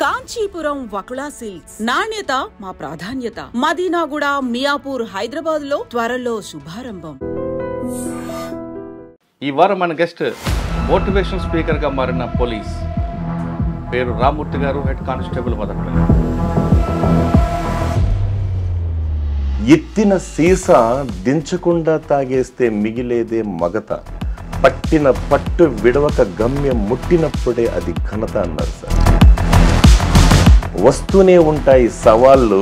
Kanchipuram Vakula silks నాణ్యత మా ప్రాధాన్యత. మదీనాగూడ, మియాపూర్, హైదరాబాద్ లో త్వరలో శుభారంభం. ఈ వారం మన గెస్ట్ మోటివేషన్ స్పీకర్ గా మారిన పోలీస్ పేరు రామ్మూర్తి గారు, హెడ్ కానిస్టేబుల్ మదనపల్లి. ఎత్తిన సీసా దించకుండా తాగేస్తే మిగిలేదే మగత, పట్టిన పట్టు విడవక గమ్యం ముట్టినప్పుడే అది ఘనత అన్నారు సార్. వస్తూనే ఉంటాయి సవాళ్ళు,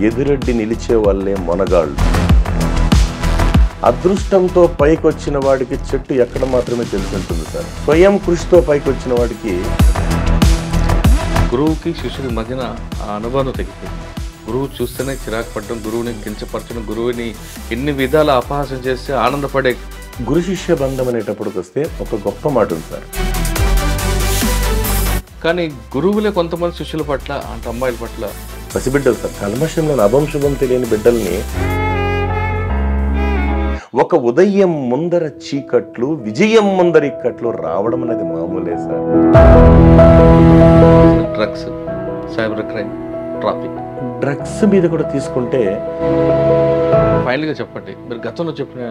ఎదురొడ్డి నిలిచే వాళ్ళే మొనగాళ్ళు. అదృష్టంతో పైకొచ్చిన వాడికి చెట్టు ఎక్కడ మాత్రమే తెలుసుంటుంది సార్. స్వయం కృషితో పైకొచ్చిన వాడికి గురువుకి శిష్యుడి మధ్యన ఆ అనుభవం తగ్గిపోయింది. గురువు చూస్తేనే చిరాకు పడడం, గురువుని కించపరచడం, గురువుని ఎన్ని విధాల అపహాసం చేస్తే ఆనందపడే గురు శిష్య బంధం అనేటప్పటికి వస్తే ఒక గొప్ప మాట ఉంది సార్. కానీ గురువులే కొంతమంది శిష్యుల పట్ల, అంటే అమ్మాయిల పట్ల పసిబిడ్డలు సార్, కల్మషంలో అభం శుభం తెలియని బిడ్డల్ని ఒక ఉదయం ముందర చీకట్లు, విజయం ముందర ఇక్కట్లు రావడం అనేది మామూలే sir. Drugs, cyber crime, traffic, drugs మీద కూడా తీసుకుంటే ఫైనల్గా చెప్పండి, మీరు గతంలో చెప్పిన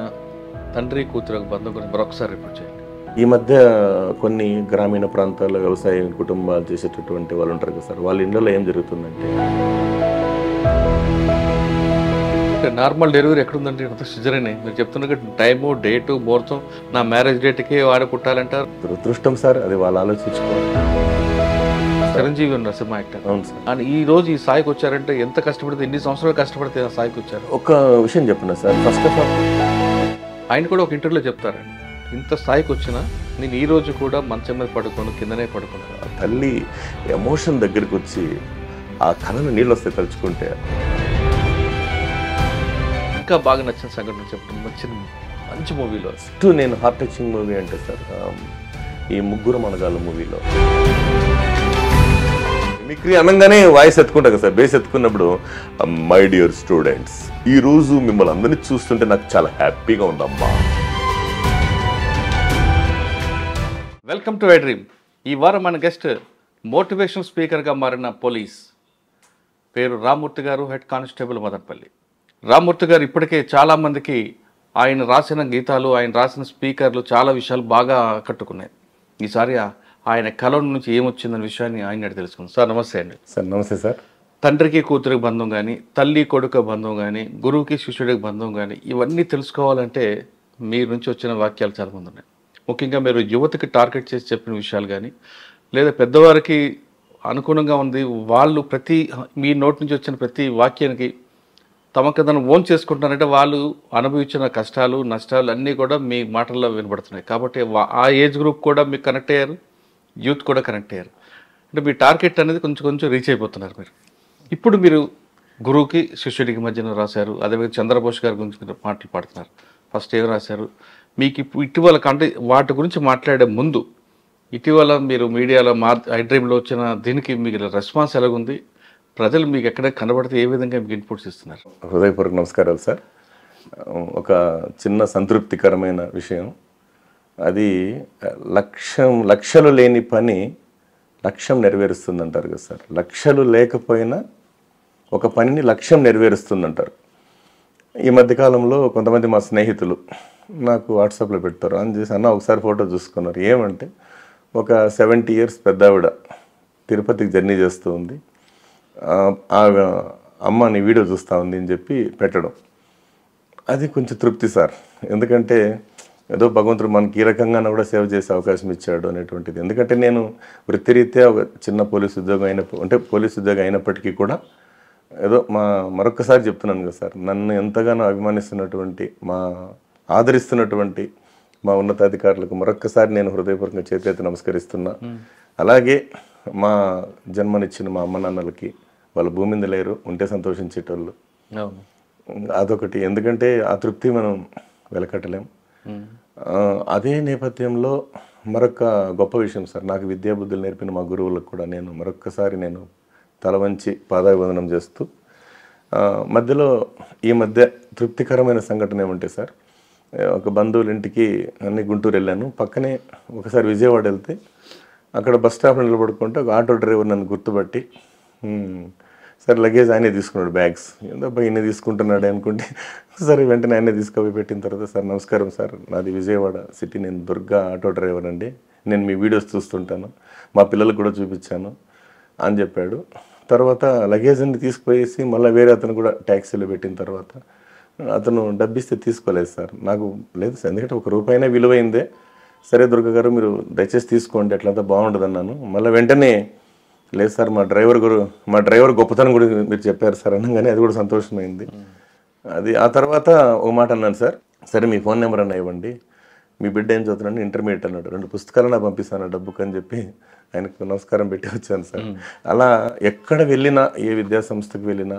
తండ్రి కూతురు బంధం గురించి మరొకసారి రిపోర్ట్ చేయండి. ఈ మధ్య కొన్ని గ్రామీణ ప్రాంతాల్లో వ్యవసాయ కుటుంబాలు చేసేటటువంటి వాళ్ళు ఉంటారు కదా సార్, వాళ్ళ ఇంట్లో ఏం జరుగుతుందంటే నార్మల్ డెలివరీ ఎక్కడుందంటే అంత సిజరేనే. మీరు చెప్తున్న టైము, డేటు, ముహూర్తం, నా మ్యారేజ్ డేట్కి వాడ కుట్టాలంటారు. దురదృష్టం సార్, అది వాళ్ళు ఆలోచించుకోవాలి. చిరంజీవి ఉన్నారు సినిమా యాక్టర్. అవును సార్. అని ఈ రోజు ఈ స్థాయికి వచ్చారంటే ఎంత కష్టపడితే, ఎన్ని సంవత్సరాలు కష్టపడితే ఆ స్థాయికి వచ్చారు. ఒక విషయం చెప్పిన సార్, ఫస్ట్ ఆఫ్ ఆల్ ఆయన కూడా ఒక ఇంటర్వ్యూలో చెప్తారండి, ఇంత స్థాయికి వచ్చినా నేను ఈ రోజు కూడా మంచం మీద పడుకోను, కిందనే పడుకున్నాను. ఆ తల్లి ఎమోషన్ దగ్గరికి వచ్చి ఆ కళను నీళ్ళు వస్తే తలుచుకుంటే ఇంకా బాగా నచ్చిన సంఘటన చెప్పడం, మంచి మూవీలో ఫస్ట్ నేను హార్ట్ టచింగ్ మూవీ అంటే సార్ ఈ ముగ్గురు మనగాళ్ళ మూవీలో మిమిక్రీ అనగానే వాయిస్ ఎత్తుకుంటా కదా సార్. బేస్ ఎత్తుకున్నప్పుడు మై డియర్ స్టూడెంట్స్, ఈ రోజు మిమ్మల్ని అందరినీ చూస్తుంటే నాకు చాలా హ్యాపీగా ఉందమ్మా. Welcome to iDream. ఈ వారం మన గెస్ట్ మోటివేషన్ స్పీకర్గా మారిన పోలీస్ పేరు రామ్మూర్తి గారు, హెడ్ కానిస్టేబుల్ మదనపల్లి. రామ్మూర్తి గారు ఇప్పటికే చాలామందికి ఆయన రాసిన గీతాలు, ఆయన రాసిన స్పీకర్లు చాలా విషయాలు బాగా ఆకట్టుకున్నాయి. ఈసారి ఆయన కళ నుంచి ఏమొచ్చిందనే విషయాన్ని ఆయన తెలుసుకుందాం. సార్ నమస్తే అండి. సార్ నమస్తే సార్. తండ్రికి కూతురికి బంధం కానీ, తల్లి కొడుకు బంధం కానీ, గురువుకి శిష్యుడికి బంధం కానీ, ఇవన్నీ తెలుసుకోవాలంటే మీ నుంచి వచ్చిన వాక్యాలు చాలామంది ఉన్నాయి. ముఖ్యంగా మీరు యువతకి టార్గెట్ చేసి చెప్పిన విషయాలు కానీ, లేదా పెద్దవారికి అనుగుణంగా ఉంది, వాళ్ళు మీ నోటి నుంచి వచ్చిన ప్రతి వాక్యానికి తమకు దాన్ని ఓన్ చేసుకుంటున్నారంటే వాళ్ళు అనుభవించిన కష్టాలు, నష్టాలు అన్నీ కూడా మీ మాటల్లో వినబడుతున్నాయి. కాబట్టి ఆ ఏజ్ గ్రూప్ కూడా మీకు కనెక్ట్ అయ్యారు, యూత్ కూడా కనెక్ట్ అయ్యారు. అంటే మీ టార్గెట్ అనేది కొంచెం రీచ్ అయిపోతున్నారు మీరు. ఇప్పుడు మీరు గురువుకి శిష్యుడికి మధ్యన రాశారు, అదేవిధంగా చంద్రబోస్ గారి గురించి మీరు మాటలు పాడుతున్నారు. ఫస్ట్ ఏం రాశారు, మీకు ఇటీవల కంటే వాటి గురించి మాట్లాడే ముందు ఇటీవల మీరు మీడియాలో ఐ డ్రీమ్లో వచ్చిన దీనికి మీకు రెస్పాన్స్ ఎలాగుంది, ప్రజలు మీకు ఎక్కడ కనబడితే ఏ విధంగా మీకు ఇన్పుట్స్ ఇస్తున్నారు? హృదయపూర్వక నమస్కారాలు సార్. ఒక చిన్న సంతృప్తికరమైన విషయం, అది లక్షలు లేని పని లక్ష్యం నెరవేరుస్తుందంటారు కదా సార్. లక్షలు లేకపోయినా ఒక పనిని లక్ష్యం నెరవేరుస్తుందంటారు. ఈ మధ్యకాలంలో కొంతమంది మా స్నేహితులు నాకు వాట్సాప్లో పెడతారు, అని చేసి అన్న ఒకసారి ఫోటో చూసుకున్నారు. ఏమంటే ఒక 70 years పెద్ద ఆవిడ తిరుపతికి జర్నీ చేస్తూ ఉంది, ఆ అమ్మ నీ వీడియో చూస్తూ ఉంది అని చెప్పి పెట్టడం. అది కొంచెం తృప్తి సార్. ఎందుకంటే ఏదో భగవంతుడు మనకి ఈ రకంగా కూడా సేవ చేసే అవకాశం ఇచ్చాడు అనేటువంటిది. ఎందుకంటే నేను వృత్తిరీత్యా ఒక చిన్న పోలీస్ ఉద్యోగం అయినప్పటికీ కూడా ఏదో మరొక్కసారి చెప్తున్నాను కదా సార్, నన్ను ఎంతగానో అభిమానిస్తున్నటువంటి, ఆదరిస్తున్నటువంటి మా ఉన్నతాధికారులకు మరొక్కసారి నేను హృదయపూర్వకంగా చేతులెత్తి నమస్కరిస్తున్నా. అలాగే మా జన్మనిచ్చిన మా అమ్మ నాన్నలకి, వాళ్ళ భూమి మీద లేరు, ఉంటే సంతోషించేటోళ్ళు, అదొకటి. ఎందుకంటే ఆ తృప్తి మనం వెలకట్టలేం. అదే నేపథ్యంలో మరొక గొప్ప విషయం సార్, నాకు విద్యాబుద్ధులు నేర్పిన మా గురువులకు కూడా నేను మరొక్కసారి తల వంచి పాదాభివందనం చేస్తూ, మధ్యలో ఈ మధ్య తృప్తికరమైన సంఘటన ఏమంటే సార్, ఒక బంధువుల ఇంటికి గుంటూరు వెళ్ళాను. పక్కనే ఒకసారి విజయవాడ వెళ్తే అక్కడ బస్ స్టాప్లో నిలబడుకుంటే ఒక ఆటో డ్రైవర్ నన్ను గుర్తుపట్టి సరే లగేజ్ ఆయనే తీసుకున్నాడు, బ్యాగ్స్ ఏందబ్బా ఈయన తీసుకుంటున్నాడు అనుకుంటే సరే వెంటనే ఆయనే తీసుకుపోయి పెట్టిన తర్వాత సార్ నమస్కారం సార్, నాది విజయవాడ సిటీ, నేను దుర్గా ఆటో డ్రైవర్ అండి, నేను మీ వీడియోస్ చూస్తుంటాను, మా పిల్లలకు కూడా చూపించాను అని చెప్పాడు. తర్వాత లగేజ్ అన్ని తీసుకుపోయేసి మళ్ళీ వేరే అతను కూడా ట్యాక్సీలో పెట్టిన తర్వాత అతను డబ్బిస్తే తీసుకోలేదు సార్. నాకు లేదు సార్, ఎందుకంటే ₹1 విలువైందే, సరే దుర్గ గారు మీరు దయచేసి తీసుకోండి అట్లంతా బాగుంటుంది అన్నాను. మళ్ళీ వెంటనే లేదు సార్ మా డ్రైవర్ గొప్పతనం కూడా మీరు చెప్పారు సార్ అనగానే అది కూడా సంతోషమైంది. అది ఆ తర్వాత ఒక మాట అన్నాను సార్, సరే మీ ఫోన్ నెంబర్ అన్న ఇవ్వండి, మీ బిడ్డ ఏం చదువుతున్నాడు, ఇంటర్మీడియట్ అన్నాడు, 2 పుస్తకాలు నాకు పంపిస్తాను డబ్బుకు అని చెప్పి ఆయనకు నమస్కారం పెట్టి వచ్చాను సార్. అలా ఎక్కడ వెళ్ళినా ఏ విద్యా సంస్థకు వెళ్ళినా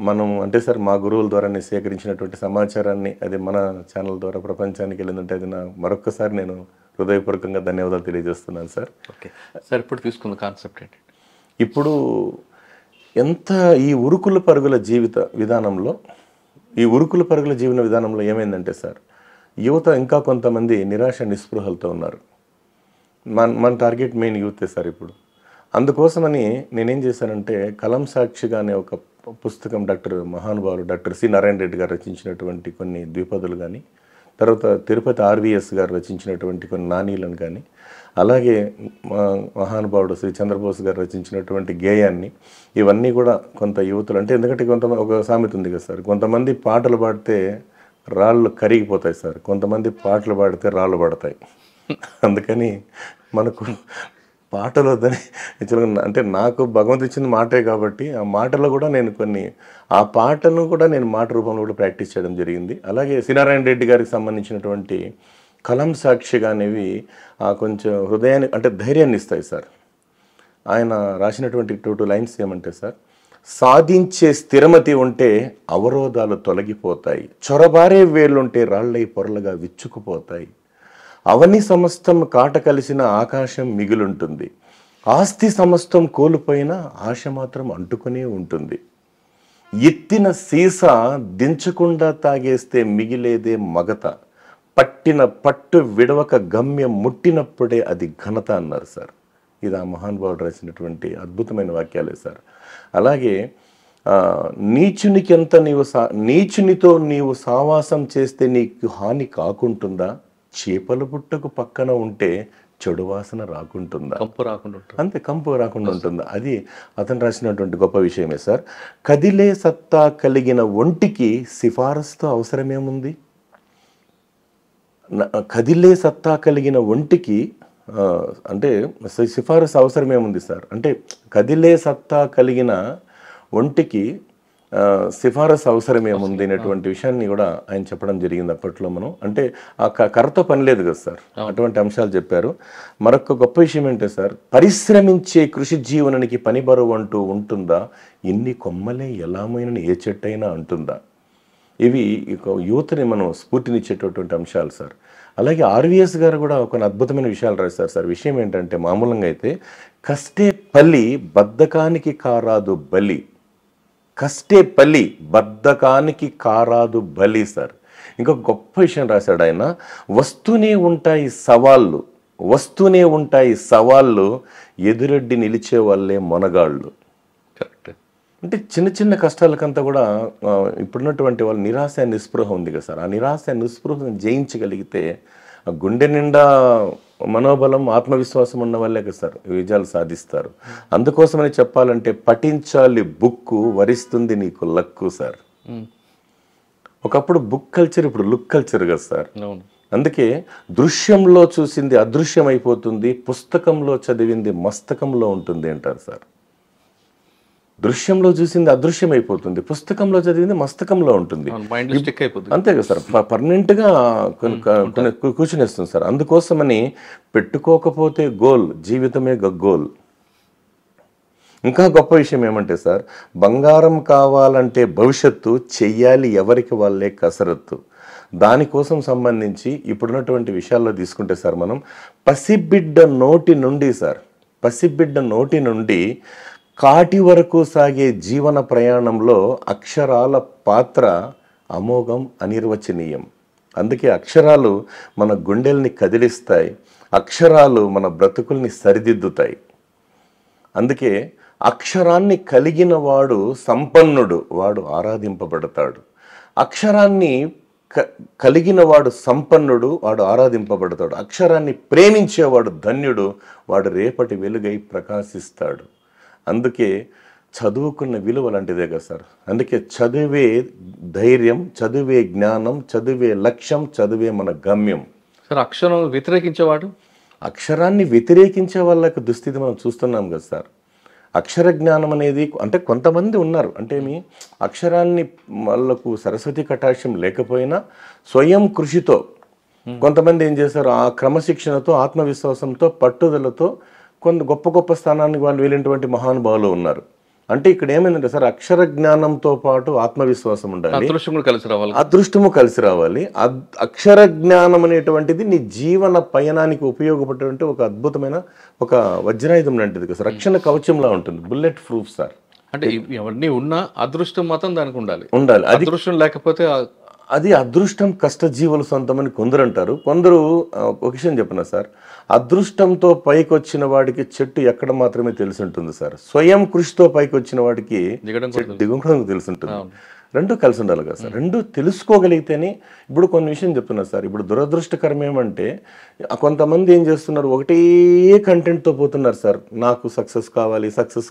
మనం అంటే సార్ మా గురువుల ద్వారా సేకరించినటువంటి సమాచారాన్ని అది మన ఛానల్ ద్వారా ప్రపంచానికి వెళ్ళిందంటే అది మరొక్కసారి నేను హృదయపూర్వకంగా ధన్యవాదాలు తెలియజేస్తున్నాను సార్. ఓకే సార్, ఇప్పుడు తీసుకున్న కాన్సెప్ట్ ఏంటి? ఇప్పుడు ఎంత ఈ ఉరుకుల పరుగుల జీవన విధానంలో ఏమైందంటే సార్, యువత ఇంకా కొంతమంది నిరాశ నిస్పృహలతో ఉన్నారు. మన టార్గెట్ మెయిన్ యూతే సార్. ఇప్పుడు అందుకోసమని నేనేం చేశానంటే కలం సాక్షిగా అనే ఒక పుస్తకం మహానుభావులు డాక్టర్ సి నారాయణ రెడ్డి గారు రచించినటువంటి కొన్ని ద్విపదులు కానీ, తర్వాత తిరుపతి ఆర్వీఎస్ గారు రచించినటువంటి కొన్ని నానీలను కానీ, అలాగే మహానుభావుడు శ్రీ చంద్రబోస్ గారు రచించినటువంటి గేయాన్ని, ఇవన్నీ కూడా కొంత యువతులు అంటే ఎందుకంటే ఒక సామెత ఉంది కదా సార్, కొంతమంది పాటలు పాడితే రాళ్ళు కరిగిపోతాయి సార్, కొంతమంది పాటలు పాడితే రాళ్ళు పడతాయి. అందుకని మనకు పాటలు వద్దని అంటే నాకు భగవంతు ఇచ్చిన మాటే కాబట్టి ఆ మాటలో కూడా నేను ఆ పాటను కూడా నేను మాట రూపంలో కూడా ప్రాక్టీస్ చేయడం జరిగింది. అలాగే శ్రీనారాయణ రెడ్డి గారికి సంబంధించినటువంటి కలం సాక్షిగా అనేవి కొంచెం హృదయాన్ని అంటే ధైర్యాన్ని ఇస్తాయి సార్. ఆయన రాసినటువంటి 2 లైన్స్ ఏమంటే సార్, సాధించే స్థిరమతి ఉంటే అవరోధాలు తొలగిపోతాయి, చొరబారే వేళ్ళుంటే రాళ్ళై పొరలుగా విచ్చుకుపోతాయి, అవని సమస్తం కాట కలిసిన ఆకాశం మిగులుంటుంది, ఆస్తి సమస్తం కోల్పోయినా ఆశ మాత్రం అంటుకునే ఉంటుంది, ఎత్తిన సీసా దించకుండా తాగేస్తే మిగిలేదే మగత, పట్టిన పట్టు విడవక గమ్యం ముట్టినప్పుడే అది ఘనత అన్నారు సార్. ఇది ఆ మహానుభావుడు రాసినటువంటి అద్భుతమైన వాక్యాలే సార్. అలాగే నీచునితో నీవు సావాసం చేస్తే నీకు హాని కాకుంటుందా, చేపల పుట్టకు పక్కన ఉంటే చెడు వాసన రాకుంటుందా, కంపు రాకుండా ఉంటుందా. అది అతను రాసినటువంటి గొప్ప విషయమే సార్. కదిలే సత్తా కలిగిన ఒంటికి సిఫారసుతో అవసరమేముంది, కదిలే సత్తా కలిగిన ఒంటికి అంటే సిఫారసు అవసరమేముంది సార్, అంటే కదిలే సత్తా కలిగిన ఒంటికి సిఫారసు అవసరమేముంది అనేటువంటి విషయాన్ని కూడా ఆయన చెప్పడం జరిగింది అప్పట్లో. మనం అంటే ఆ కర్రతో పని లేదు కదా సార్, అటువంటి అంశాలు చెప్పారు. మరొక గొప్ప విషయం ఏంటంటే సార్, పరిశ్రమించే కృషి జీవనానికి పని బరువు అంటూ ఉంటుందా, ఇన్ని కొమ్మలే ఎలామైన ఏ చెట్టైనా అంటుందా. ఇవి యూత్ని మనం స్ఫూర్తినిచ్చేటటువంటి అంశాలు సార్. అలాగే ఆర్వీఎస్ గారు కూడా కొన్ని అద్భుతమైన విషయాలు రాశారు సార్. విషయం ఏంటంటే మామూలుగా అయితే కష్టే పల్లి బద్ధకానికి కారాదు బలి, కష్టే పల్లి బద్ధకానికి కారాదు బలి సార్. ఇంకా గొప్ప విషయం రాశాడు ఆయన, వస్తూనే ఉంటాయి సవాళ్ళు ఎదురెడ్డి నిలిచే వాళ్ళే మొనగాళ్ళు. కరెక్ట్. అంటే చిన్న చిన్న కష్టాలకంతా కూడా ఇప్పుడున్నటువంటి వాళ్ళు నిరాశ నిస్పృహ ఉంది కదా సార్, ఆ నిరాశ నిస్పృహను జయించగలిగితే గుండె నిండా మనోబలం ఆత్మవిశ్వాసం ఉన్న వాళ్ళే కదా సార్ విజయాలు సాధిస్తారు. అందుకోసమని చెప్పాలంటే పఠించాలి బుక్కు, వరిస్తుంది నీకు లక్కు సార్. ఒకప్పుడు బుక్ కల్చర్, ఇప్పుడు లుక్ కల్చర్ కదా సార్. అందుకే దృశ్యంలో చూసింది అదృశ్యం అయిపోతుంది, పుస్తకంలో చదివింది మస్తకంలో ఉంటుంది అంటారు సార్. దృశ్యంలో చూసింది అదృశ్యం అయిపోతుంది, పుస్తకంలో చదివింది మస్తకంలో ఉంటుంది, అంతే కదా సార్. పర్మనెంట్గా కూర్చునేస్తుంది సార్. అందుకోసమని పెట్టుకోకపోతే గోల్, జీవితమే గగ్గోల్. ఇంకా గొప్ప విషయం ఏమంటే సార్, బంగారం కావాలంటే భవిష్యత్తు, చెయ్యాలి ఎవరికి వాళ్ళే కసరత్తు. దానికోసం సంబంధించి ఇప్పుడున్నటువంటి విషయాల్లో తీసుకుంటే సార్, మనం పసిబిడ్డ నోటి నుండి కాటి వరకు సాగే జీవన ప్రయాణంలో అక్షరాల పాత్ర అమోఘం, అనిర్వచనీయం. అందుకే అక్షరాలు మన గుండెల్ని కదిలిస్తాయి, అక్షరాలు మన బ్రతుకుల్ని సరిదిద్దుతాయి. అందుకే అక్షరాన్ని కలిగిన వాడు సంపన్నుడు, వాడు ఆరాధింపబడతాడు. అక్షరాన్ని కలిగిన వాడు సంపన్నుడు, వాడు ఆరాధింపబడతాడు. అక్షరాన్ని ప్రేమించేవాడు ధన్యుడు, వాడు రేపటి వెలుగై ప్రకాశిస్తాడు. అందుకే చదువుకున్న విలువ లాంటిదే కదా సార్. అందుకే చదివే ధైర్యం, చదివే జ్ఞానం, చదివే లక్ష్యం, చదివే మన గమ్యం. సార్ అక్షరం వ్యతిరేకించేవాడు, అక్షరాన్ని వ్యతిరేకించే వాళ్ళకి దుస్థితి మనం చూస్తున్నాం కదా సార్. అక్షర జ్ఞానం అనేది అంటే కొంతమంది ఉన్నారు, అంటే మీ అక్షరాన్ని వాళ్ళకు సరస్వతి కటాక్షం లేకపోయినా స్వయం కృషితో కొంతమంది ఏం చేశారు, ఆ క్రమశిక్షణతో, ఆత్మవిశ్వాసంతో, పట్టుదలతో కొంత గొప్ప గొప్ప స్థానానికి వాళ్ళు వెళ్ళినటువంటి మహానుభావులు ఉన్నారు. అంటే ఇక్కడ ఏమైందంటే సార్, అక్షర జ్ఞానంతో పాటు ఆత్మవిశ్వాసం ఉండాలి, అదృష్టము కలిసి రావాలి. అక్షర జ్ఞానం అనేటువంటిది నీ జీవన పయనానికి ఉపయోగపడేటువంటి ఒక అద్భుతమైన ఒక వజ్రాయుధం లాంటిది కదా సార్. రక్షణ కవచంలా ఉంటుంది, బుల్లెట్ ప్రూఫ్ సార్. అంటే ఎవరిని ఉన్నా అదృష్టం మాత్రం దానికి ఉండాలి. అదృష్టం లేకపోతే అది అదృష్టం కష్టజీవులు సొంతమని కొందరు అంటారు. కొందరు ఒక విషయం చెప్పిన సార్, అదృష్టంతో పైకి వచ్చిన వాడికి చెట్టు ఎక్కడ మాత్రమే తెలిసి ఉంటుంది సార్. స్వయం కృషితో పైకి వచ్చిన వాడికి దిగడం తెలిసి ఉంటుంది. రెండు కలిసి ఉండాలి కదా సార్. రెండు తెలుసుకోగలిగితేనే. ఇప్పుడు కొన్ని విషయం చెప్తున్నా సార్, ఇప్పుడు దురదృష్టకరం ఏమంటే కొంతమంది ఏం చేస్తున్నారు, ఒకటే కంటెంట్తో పోతున్నారు సార్. నాకు సక్సెస్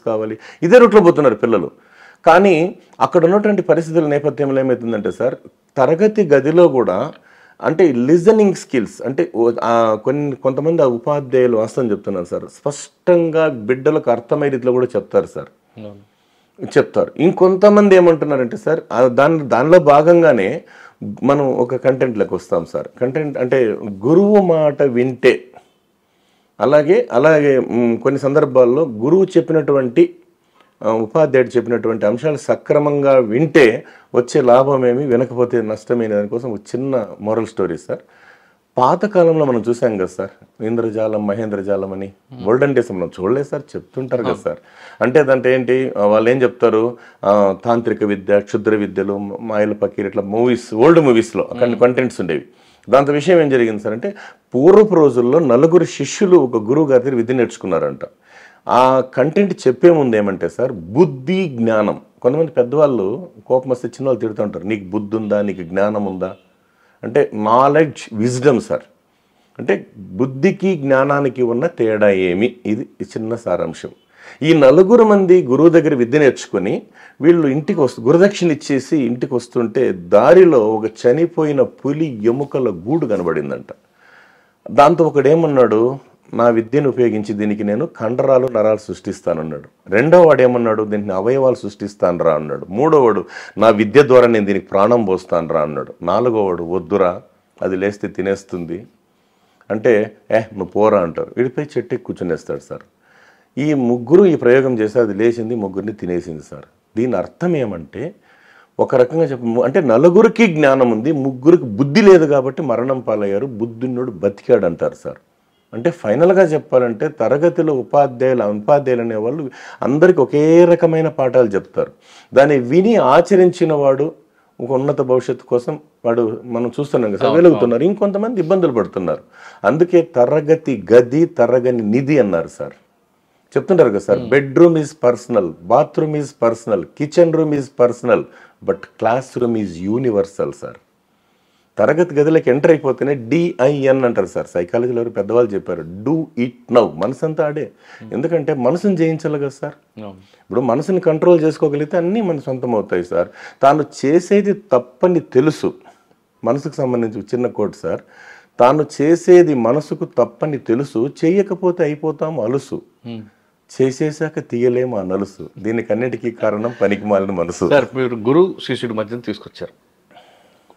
కావాలి, ఇదే రూట్లో పోతున్నారు పిల్లలు. కానీ అక్కడ ఉన్నటువంటి పరిస్థితుల నేపథ్యంలో ఏమవుతుందంటే సార్, తరగతి గదిలో కూడా అంటే లిజనింగ్ స్కిల్స్ అంటే కొంతమంది ఉపాధ్యాయులు వాస్తవం చెప్తున్నారు సార్, స్పష్టంగా బిడ్డలకు అర్థమయ్యే రీతిలో కూడా చెప్తారు సార్, చెప్తారు. ఇంకొంతమంది ఏమంటున్నారంటే సార్, దానిలో భాగంగానే మనం ఒక కంటెంట్లోకి వస్తాం సార్. కంటెంట్ అంటే గురువు మాట వింటే, అలాగే కొన్ని సందర్భాల్లో గురువు చెప్పినటువంటి ఉపాధ్యాయుడు చెప్పినటువంటి అంశాలు సక్రమంగా వింటే వచ్చే లాభమేమి, వినకపోతే నష్టమేమి దానికోసం ఒక చిన్న మోరల్ స్టోరీ సార్. పాతకాలంలో మనం చూసాం కదా సార్, ఇంద్రజాలం మహేంద్రజాలం అని గోల్డెన్ డేస్ మనం చూడలేదు సార్, చెప్తుంటారు కదా సార్. అంటే దాంట్లో ఏంటి, వాళ్ళు ఏం చెప్తారు, తాంత్రిక విద్య, క్షుద్ర విద్యలు, మాయల పకీర్, ఇట్లా మూవీస్, ఓల్డ్ మూవీస్లో అక్కడ కంటెంట్స్ ఉండేవి. దాంతో విషయం ఏం జరిగింది సార్ అంటే, పూర్వపు రోజుల్లో 4 శిష్యులు ఒక గురువు గారి దగ్గర విద్య నేర్చుకున్నారంట. ఆ కంటెంట్ చెప్పే ముందు ఏమంటే సార్, బుద్ధి జ్ఞానం. కొంతమంది పెద్దవాళ్ళు కోపం వస్తే చిన్న వాళ్ళు తిడుతూ ఉంటారు, నీకు బుద్ధి ఉందా, నీకు జ్ఞానం ఉందా అంటే, నాలెడ్జ్ విజ్డమ్ సార్. అంటే బుద్ధికి జ్ఞానానికి ఉన్న తేడా ఏమి, ఇది చిన్న సారాంశం. ఈ 4 మంది గురువు దగ్గర విద్య నేర్చుకుని వీళ్ళు ఇంటికి గురుదక్షిణ ఇచ్చేసి ఇంటికి వస్తుంటే దారిలో ఒక చనిపోయిన పులి ఎముకల గూడు కనబడిందంట. దాంతో ఒకడేమన్నాడు, నా విద్యను ఉపయోగించి దీనికి నేను కండరాలు నరాలు సృష్టిస్తానన్నాడు. రెండో వాడు ఏమన్నాడు, దీనికి అవయవాలు సృష్టిస్తాను రా అన్నాడు. మూడోవాడు, నా విద్య ద్వారా నేను దీనికి ప్రాణం పోస్తాను రా అన్నాడు. నాలుగోవాడు, వద్దురా అది లేస్తే తినేస్తుంది అంటే, నువ్వు పోరా అంటారు. వీడిపై చెట్టుకి కూర్చునేస్తాడు సార్. ఈ ముగ్గురు ఈ ప్రయోగం చేస్తే అది లేచింది, ముగ్గురిని తినేసింది సార్. దీని అర్థం ఏమంటే, ఒక రకంగా అంటే 4కి జ్ఞానం ఉంది, 3కి బుద్ధి లేదు కాబట్టి మరణం పాలయ్యారు, బుద్ధున్నోడు బతికాడు అంటారు సార్. అంటే ఫైనల్గా చెప్పాలంటే తరగతిలో ఉపాధ్యాయులు అనేవాళ్ళు అందరికీ ఒకే రకమైన పాఠాలు చెప్తారు. దాన్ని విని ఆచరించిన వాడు ఒక ఉన్నత భవిష్యత్తు కోసం వాడు మనం చూస్తున్నాం కదా, వెలుగుతున్నారు. ఇంకొంతమంది ఇబ్బందులు పడుతున్నారు. అందుకే తరగతి గది తరగని నిధి అన్నారు సార్. చెప్తుంటారు కదా sir, bedroom is personal, bathroom is personal, kitchen room is personal, but class room is universal sir. తరగతి గదిలోకి ఎంటర్ అయిపోతేనే DIN అంటారు సార్. సైకాలజీలో ఎవరు పెద్దవాళ్ళు చెప్పారు, డూ ఇట్ నౌ. మనసు అంతా ఆడే. ఎందుకంటే మనసుని జయించాలి కదా సార్. ఇప్పుడు మనసుని కంట్రోల్ చేసుకోగలిగితే అన్నీ మన సొంతం అవుతాయి సార్. తాను చేసేది తప్పని తెలుసు, మనసుకు సంబంధించి చిన్న కోట్ సార్, తాను చేసేది మనసుకు తప్పని తెలుసు, చేయకపోతే అయిపోతాము అలుసు, చేసేసాక తీయలేము ఆ నలుసు, దీనికి అన్నిటికీ కారణం పనికి మాలిన మనసు. సార్ మీరు గురువు శిష్యుడి మధ్యన తీసుకొచ్చారు.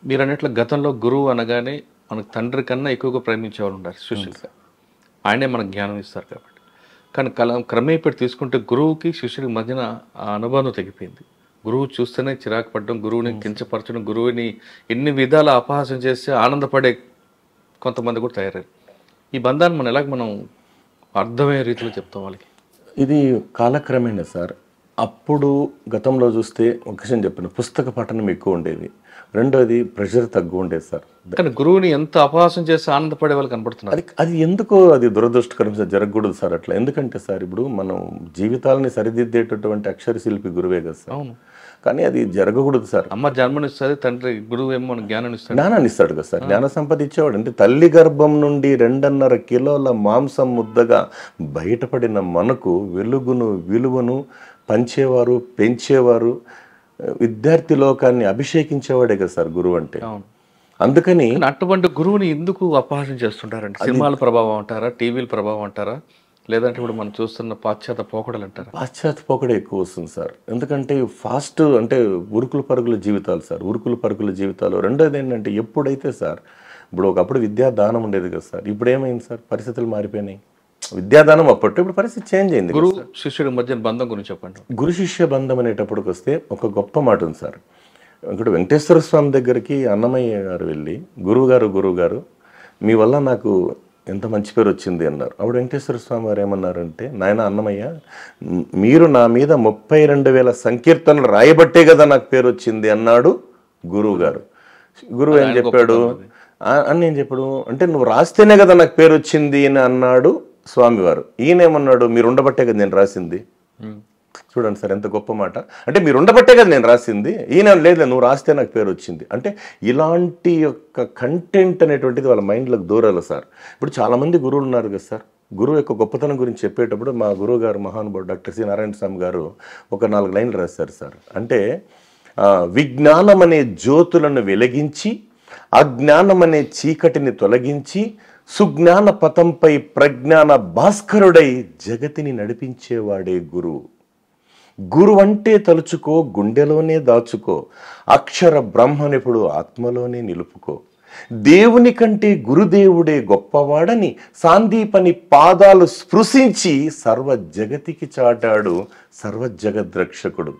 మీరు అన్నట్లు గతంలో గురువు అనగానే మనకు తండ్రి కన్నా ఎక్కువగా ప్రేమించేవాళ్ళు ఉన్నారు శిష్యులుగా, ఆయనే మనకు జ్ఞానం ఇస్తారు కాబట్టి. కానీ క్రమేపటి తీసుకుంటే గురువుకి శిష్యుడికి మధ్యన ఆ అనుబంధం తెగిపోయింది. గురువు చూస్తేనే చిరాకు పడడం, గురువుని కించపరచడం, గురువుని ఎన్ని విధాల అపహాసం చేస్తే ఆనందపడే కొంతమంది కూడా తయారయ్యారు. ఈ బంధాన్ని మనం అర్థమయ్యే రీతిలో చెప్తాం వాళ్ళకి. ఇది కాలక్రమేణా సార్. అప్పుడు గతంలో చూస్తే ఒక విషయం చెప్పిన, పుస్తక పఠనం ఎక్కువ ఉండేది. రెండోది ప్రెషర్ తగ్గు ఉండేది సార్. కానీ గురువుని ఎంత అపహాసం చేసి ఆనందపడే వాళ్ళు కనపడుతున్నారు. అది ఎందుకో అది దురదృష్టకరం సార్, జరగకూడదు సార్ అట్లా. ఎందుకంటే సార్ ఇప్పుడు మనం జీవితాలని సరిదిద్దేటటువంటి అక్షర శిల్పి గురువే కదా సార్. అవును, కానీ అది జరగకూడదు సార్. అమ్మ జన్మనిస్తుంది, తండ్రి గురువు ఏమో జ్ఞానాన్ని ఇస్తాడు. జ్ఞానాన్ని ఇస్తాడు కదా సార్, జ్ఞాన సంపద ఇచ్చేవాడు. అంటే తల్లి గర్భం నుండి 2.5 కిలోల మాంసం ముద్దగా బయటపడిన మనకు వెలుగును విలువను పంచేవారు, పెంచేవారు, విద్యార్థి లోకాన్ని అభిషేకించేవాడే కదా సార్ గురువు అంటే. అందుకని అటువంటి గురువుని ఎందుకు అపహాసం చేస్తుంటారండి? సినిమాల ప్రభావం అంటారా, టీవీల ప్రభావం అంటారా, లేదంటే ఇప్పుడు మనం చూస్తున్న పాశ్చాత్య పోకడలు అంటారా? పాశ్చాత్య పోకడే ఎక్కువ వస్తుంది సార్. ఎందుకంటే ఫాస్ట్ అంటే ఉరుకులు పరుగుల జీవితాలు సార్, ఉరుకులు పరుగుల జీవితాలు. రెండోది ఏంటంటే ఎప్పుడైతే సార్ ఇప్పుడు ఒకప్పుడు విద్యాదానం ఉండేది కదా సార్, ఇప్పుడు ఏమైంది సార్, పరిస్థితులు మారిపోయినాయి. విద్యాదానం అప్పట్లో, ఇప్పుడు పరిస్థితి చేంజ్ అయింది. గురు శిష్యుడి మధ్య బంధం గురించి చెప్పండి. గురు శిష్య బంధం అనేటప్పటికి వస్తే ఒక గొప్ప మాట ఉంది సార్. ఇక్కడ వెంకటేశ్వర స్వామి దగ్గరికి అన్నమయ్య గారు వెళ్ళి, గురువు గారు మీ వల్ల నాకు ఎంత మంచి పేరు వచ్చింది అన్నారు. అప్పుడు వెంకటేశ్వర స్వామి గారు ఏమన్నారంటే, నాయన అన్నమయ్య, మీరు నా మీద 32,000 సంకీర్తనలు రాయబట్టే కదా నాకు పేరు వచ్చింది అన్నాడు గురువు గారు. గురువు ఏం చెప్పాడు అని నేను చెప్పాడు అంటే, నువ్వు రాస్తేనే కదా నాకు పేరు వచ్చింది అని అన్నాడు స్వామివారు. ఈయనేమన్నాడు, మీరు ఉండబట్టే కదా నేను రాసింది. చూడండి సార్ ఎంత గొప్ప మాట. అంటే మీరు ఉండబట్టే కదా నేను రాసింది. ఈయన లేదు, నువ్వు రాస్తే నాకు పేరు వచ్చింది. అంటే ఇలాంటి యొక్క కంటెంట్ అనేటువంటిది వాళ్ళ మైండ్లోకి దూరాలి సార్. ఇప్పుడు చాలామంది గురువులు ఉన్నారు కదా సార్, గురువు యొక్క గొప్పతనం గురించి చెప్పేటప్పుడు మా గురువు గారు మహానుభావుడు డాక్టర్ సి నారాయణ స్వామి గారు ఒక 4 లైన్లు రాశారు సార్. అంటే విజ్ఞానం అనే జ్యోతులను వెలిగించి, అజ్ఞానం అనే చీకటిని తొలగించి, సుజ్ఞాన పథంపై ప్రజ్ఞాన భాస్కరుడై జగతిని నడిపించేవాడే గురువు. గురువు అంటే తలుచుకో, గుండెలోనే దాచుకో, అక్షర బ్రహ్మనిపుడు ఆత్మలోనే నిలుపుకో. దేవుని కంటే గురుదేవుడే గొప్పవాడని సాందీపని పాదాలు స్పృశించి సర్వ జగతికి చాటాడు సర్వజగద్రక్షకుడు.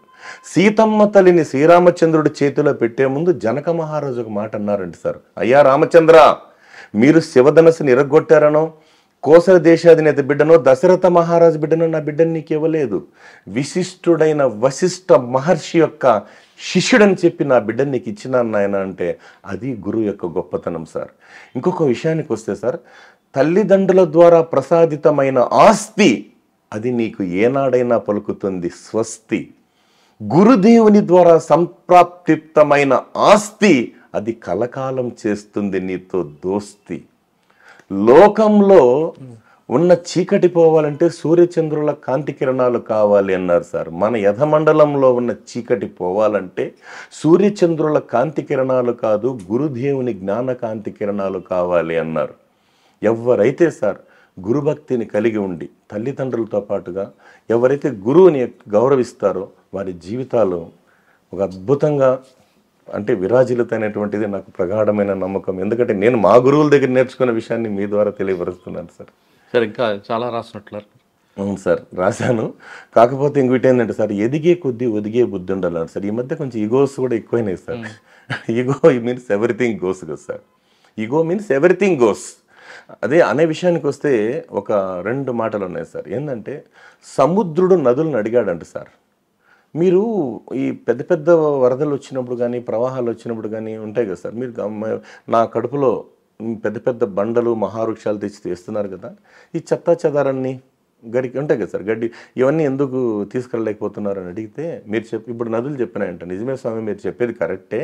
సీతమ్మ తల్లిని శ్రీరామచంద్రుడి చేతిలో పెట్టే ముందు జనక మహారాజు ఒక మాట అన్నారంట సార్. అయ్యా రామచంద్ర, మీరు శివధనస్సుని ఇరగొట్టారనో, కోసల దేశాధినేత బిడ్డనో, దశరథ మహారాజు బిడ్డనో నా బిడ్డను నీకు ఇవ్వలేదు. విశిష్టుడైన వశిష్ఠ మహర్షి యొక్క శిష్యుడని చెప్పి నా బిడ్డను నీకు ఇచ్చినాను నాయన అంటే అది గురువు యొక్క గొప్పతనం సార్. ఇంకొక విషయానికి వస్తే సార్, తల్లిదండ్రుల ద్వారా ప్రసాదితమైన ఆస్తి అది నీకు ఏనాడైనా పలుకుతుంది స్వస్తి. గురుదేవుని ద్వారా సంప్రాప్తిప్తమైన ఆస్తి అది కలకాలం చేస్తుంది నీతో దోస్తి. లోకంలో ఉన్న చీకటి పోవాలంటే సూర్యచంద్రుల కాంతి కిరణాలు కావాలి అన్నారు సార్. మన యథమండలంలో ఉన్న చీకటి పోవాలంటే సూర్యచంద్రుల కాంతి కిరణాలు కాదు, గురుదేవుని జ్ఞాన కాంతి కిరణాలు కావాలి అన్నారు. ఎవరైతే సార్ గురుభక్తిని కలిగి ఉండి తల్లిదండ్రులతో పాటుగా ఎవరైతే గురువుని గౌరవిస్తారో వారి జీవితాలు ఒక అద్భుతంగా అంటే విరాజిల్లుతైనటువంటిది నాకు ప్రగాఢమైన నమ్మకం. ఎందుకంటే నేను మా గురువుల దగ్గర నేర్చుకున్న విషయాన్ని మీ ద్వారా తెలియపరుస్తున్నాను సార్. సార్ ఇంకా చాలా రాసినట్లున్నారు. అవును సార్, రాశాను. కాకపోతే ఇంకోటి ఏంటంటే సార్, ఎదిగే కొద్దీ ఒదిగే బుద్ధి ఉండాలి సార్. ఈ మధ్య కొంచెం ఈగోస్ కూడా ఎక్కువైనాయి sir. Ego means everything goes కదా sir. Ego means everything goes. అదే అనే విషయానికి వస్తే ఒక 2 మాటలు ఉన్నాయి సార్. ఏంటంటే సముద్రుడు నదులను అడిగాడంట సార్, మీరు ఈ పెద్ద పెద్ద వరదలు వచ్చినప్పుడు కానీ ప్రవాహాలు వచ్చినప్పుడు కానీ ఉంటాయి కదా సార్, మీరు నా కడుపులో పెద్ద పెద్ద బండలు మహావృక్షాలు తెచ్చి తెస్తున్నారు కదా, ఈ చెత్తా చెదారాన్ని గడికి ఉంటాయి కదా సార్, గడ్డి ఇవన్నీ ఎందుకు తీసుకెళ్ళలేకపోతున్నారు అని అడిగితే మీరు ఇప్పుడు నదులు చెప్పినాయంట, నిజమే స్వామి మీరు చెప్పేది కరెక్టే,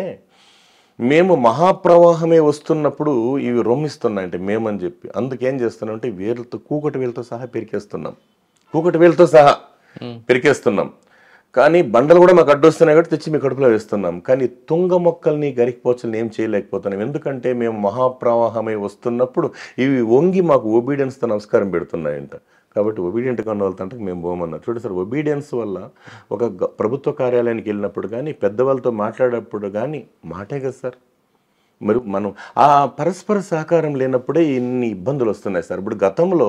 మేము మహాప్రవాహమే వస్తున్నప్పుడు ఇవి రొమ్మిస్తున్నాయంటే మేమని చెప్పి అందుకేం చేస్తున్నామంటే వేర్లతో కూకటి వేలతో సహా పెరికేస్తున్నాం, కూకటి వేలతో సహా పెరికేస్తున్నాం. కానీ బండలు కూడా మాకు అడ్డొస్తున్నాయి కాబట్టి తెచ్చి మీ కడుపులో వేస్తున్నాం. కానీ తుంగ మొక్కల్ని గరికిపోచల్ని ఏం చేయలేకపోతున్నాం. ఎందుకంటే మేము మహాప్రవాహమై వస్తున్నప్పుడు ఇవి వంగి మాకు ఒబీడియన్స్తో నమస్కారం పెడుతున్నాయంట. కాబట్టి ఒబీడియంట్గా ఉన్న వాళ్ళతో అంటే మేము పోమన్నారు. చూడండి సార్, ఒబీడియన్స్ వల్ల ఒక ప్రభుత్వ కార్యాలయానికి వెళ్ళినప్పుడు కానీ పెద్దవాళ్ళతో మాట్లాడేటప్పుడు కానీ మాటే కదా సార్. మరి మనం ఆ పరస్పర సహకారం లేనప్పుడే ఇన్ని ఇబ్బందులు వస్తున్నాయి సార్. ఇప్పుడు గతంలో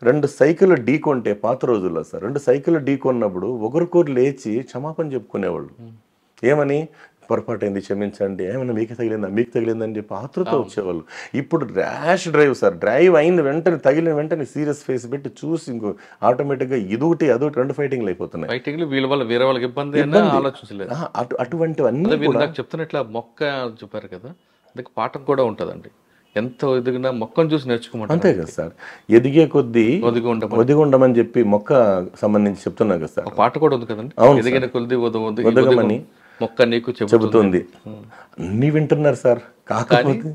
2 సైకిళ్ళు ఢీకొంటే పాత రోజుల్లో సార్ 2 సైకిళ్ళు ఢీకొన్నప్పుడు ఒకరికొరు లేచి క్షమాపణ చెప్పుకునేవాళ్ళు. ఏమని, పొరపాటైంది క్షమించండి, ఏమన్నా మీకు తగిలిందని చెప్పి ఆతృత వచ్చేవాళ్ళు. ఇప్పుడు ర్యాష్ డ్రైవ్ సార్, డ్రైవ్ అయిన వెంటనే తగిలిన వెంటనే సీరియస్ ఫేస్ పెట్టి చూసి ఇంకో ఆటోమేటిక్గా ఇదొకటి అదొకటి 2 ఫైటింగ్లు అయిపోతున్నాయి. ఫైటింగ్లు వీళ్ళ వల్ల వేరే వాళ్ళకి ఇబ్బంది ఆలోచించలేదు. అటువంటివన్నీ ఇందాక చెప్తున్నట్లా మొక్క చెప్పారు కదా, అందుకే పాఠం కూడా ఉంటుందండి. ఎంత ఎదిగినా మొక్కను చూసి నేర్చుకోమంటారు. అంతే కదా సార్, ఎదిగే కొద్దీ ఒదిగి ఉండమని చెప్పి మొక్క సంబంధించి చెప్తున్నాం కదా సార్. పాట కూడా ఉంది కదండి, ఎదిగిన కొద్ది ఒదగమని మొక్క నీకు చెబుతుంది. అన్నీ వింటున్నారు సార్, కాకపోతే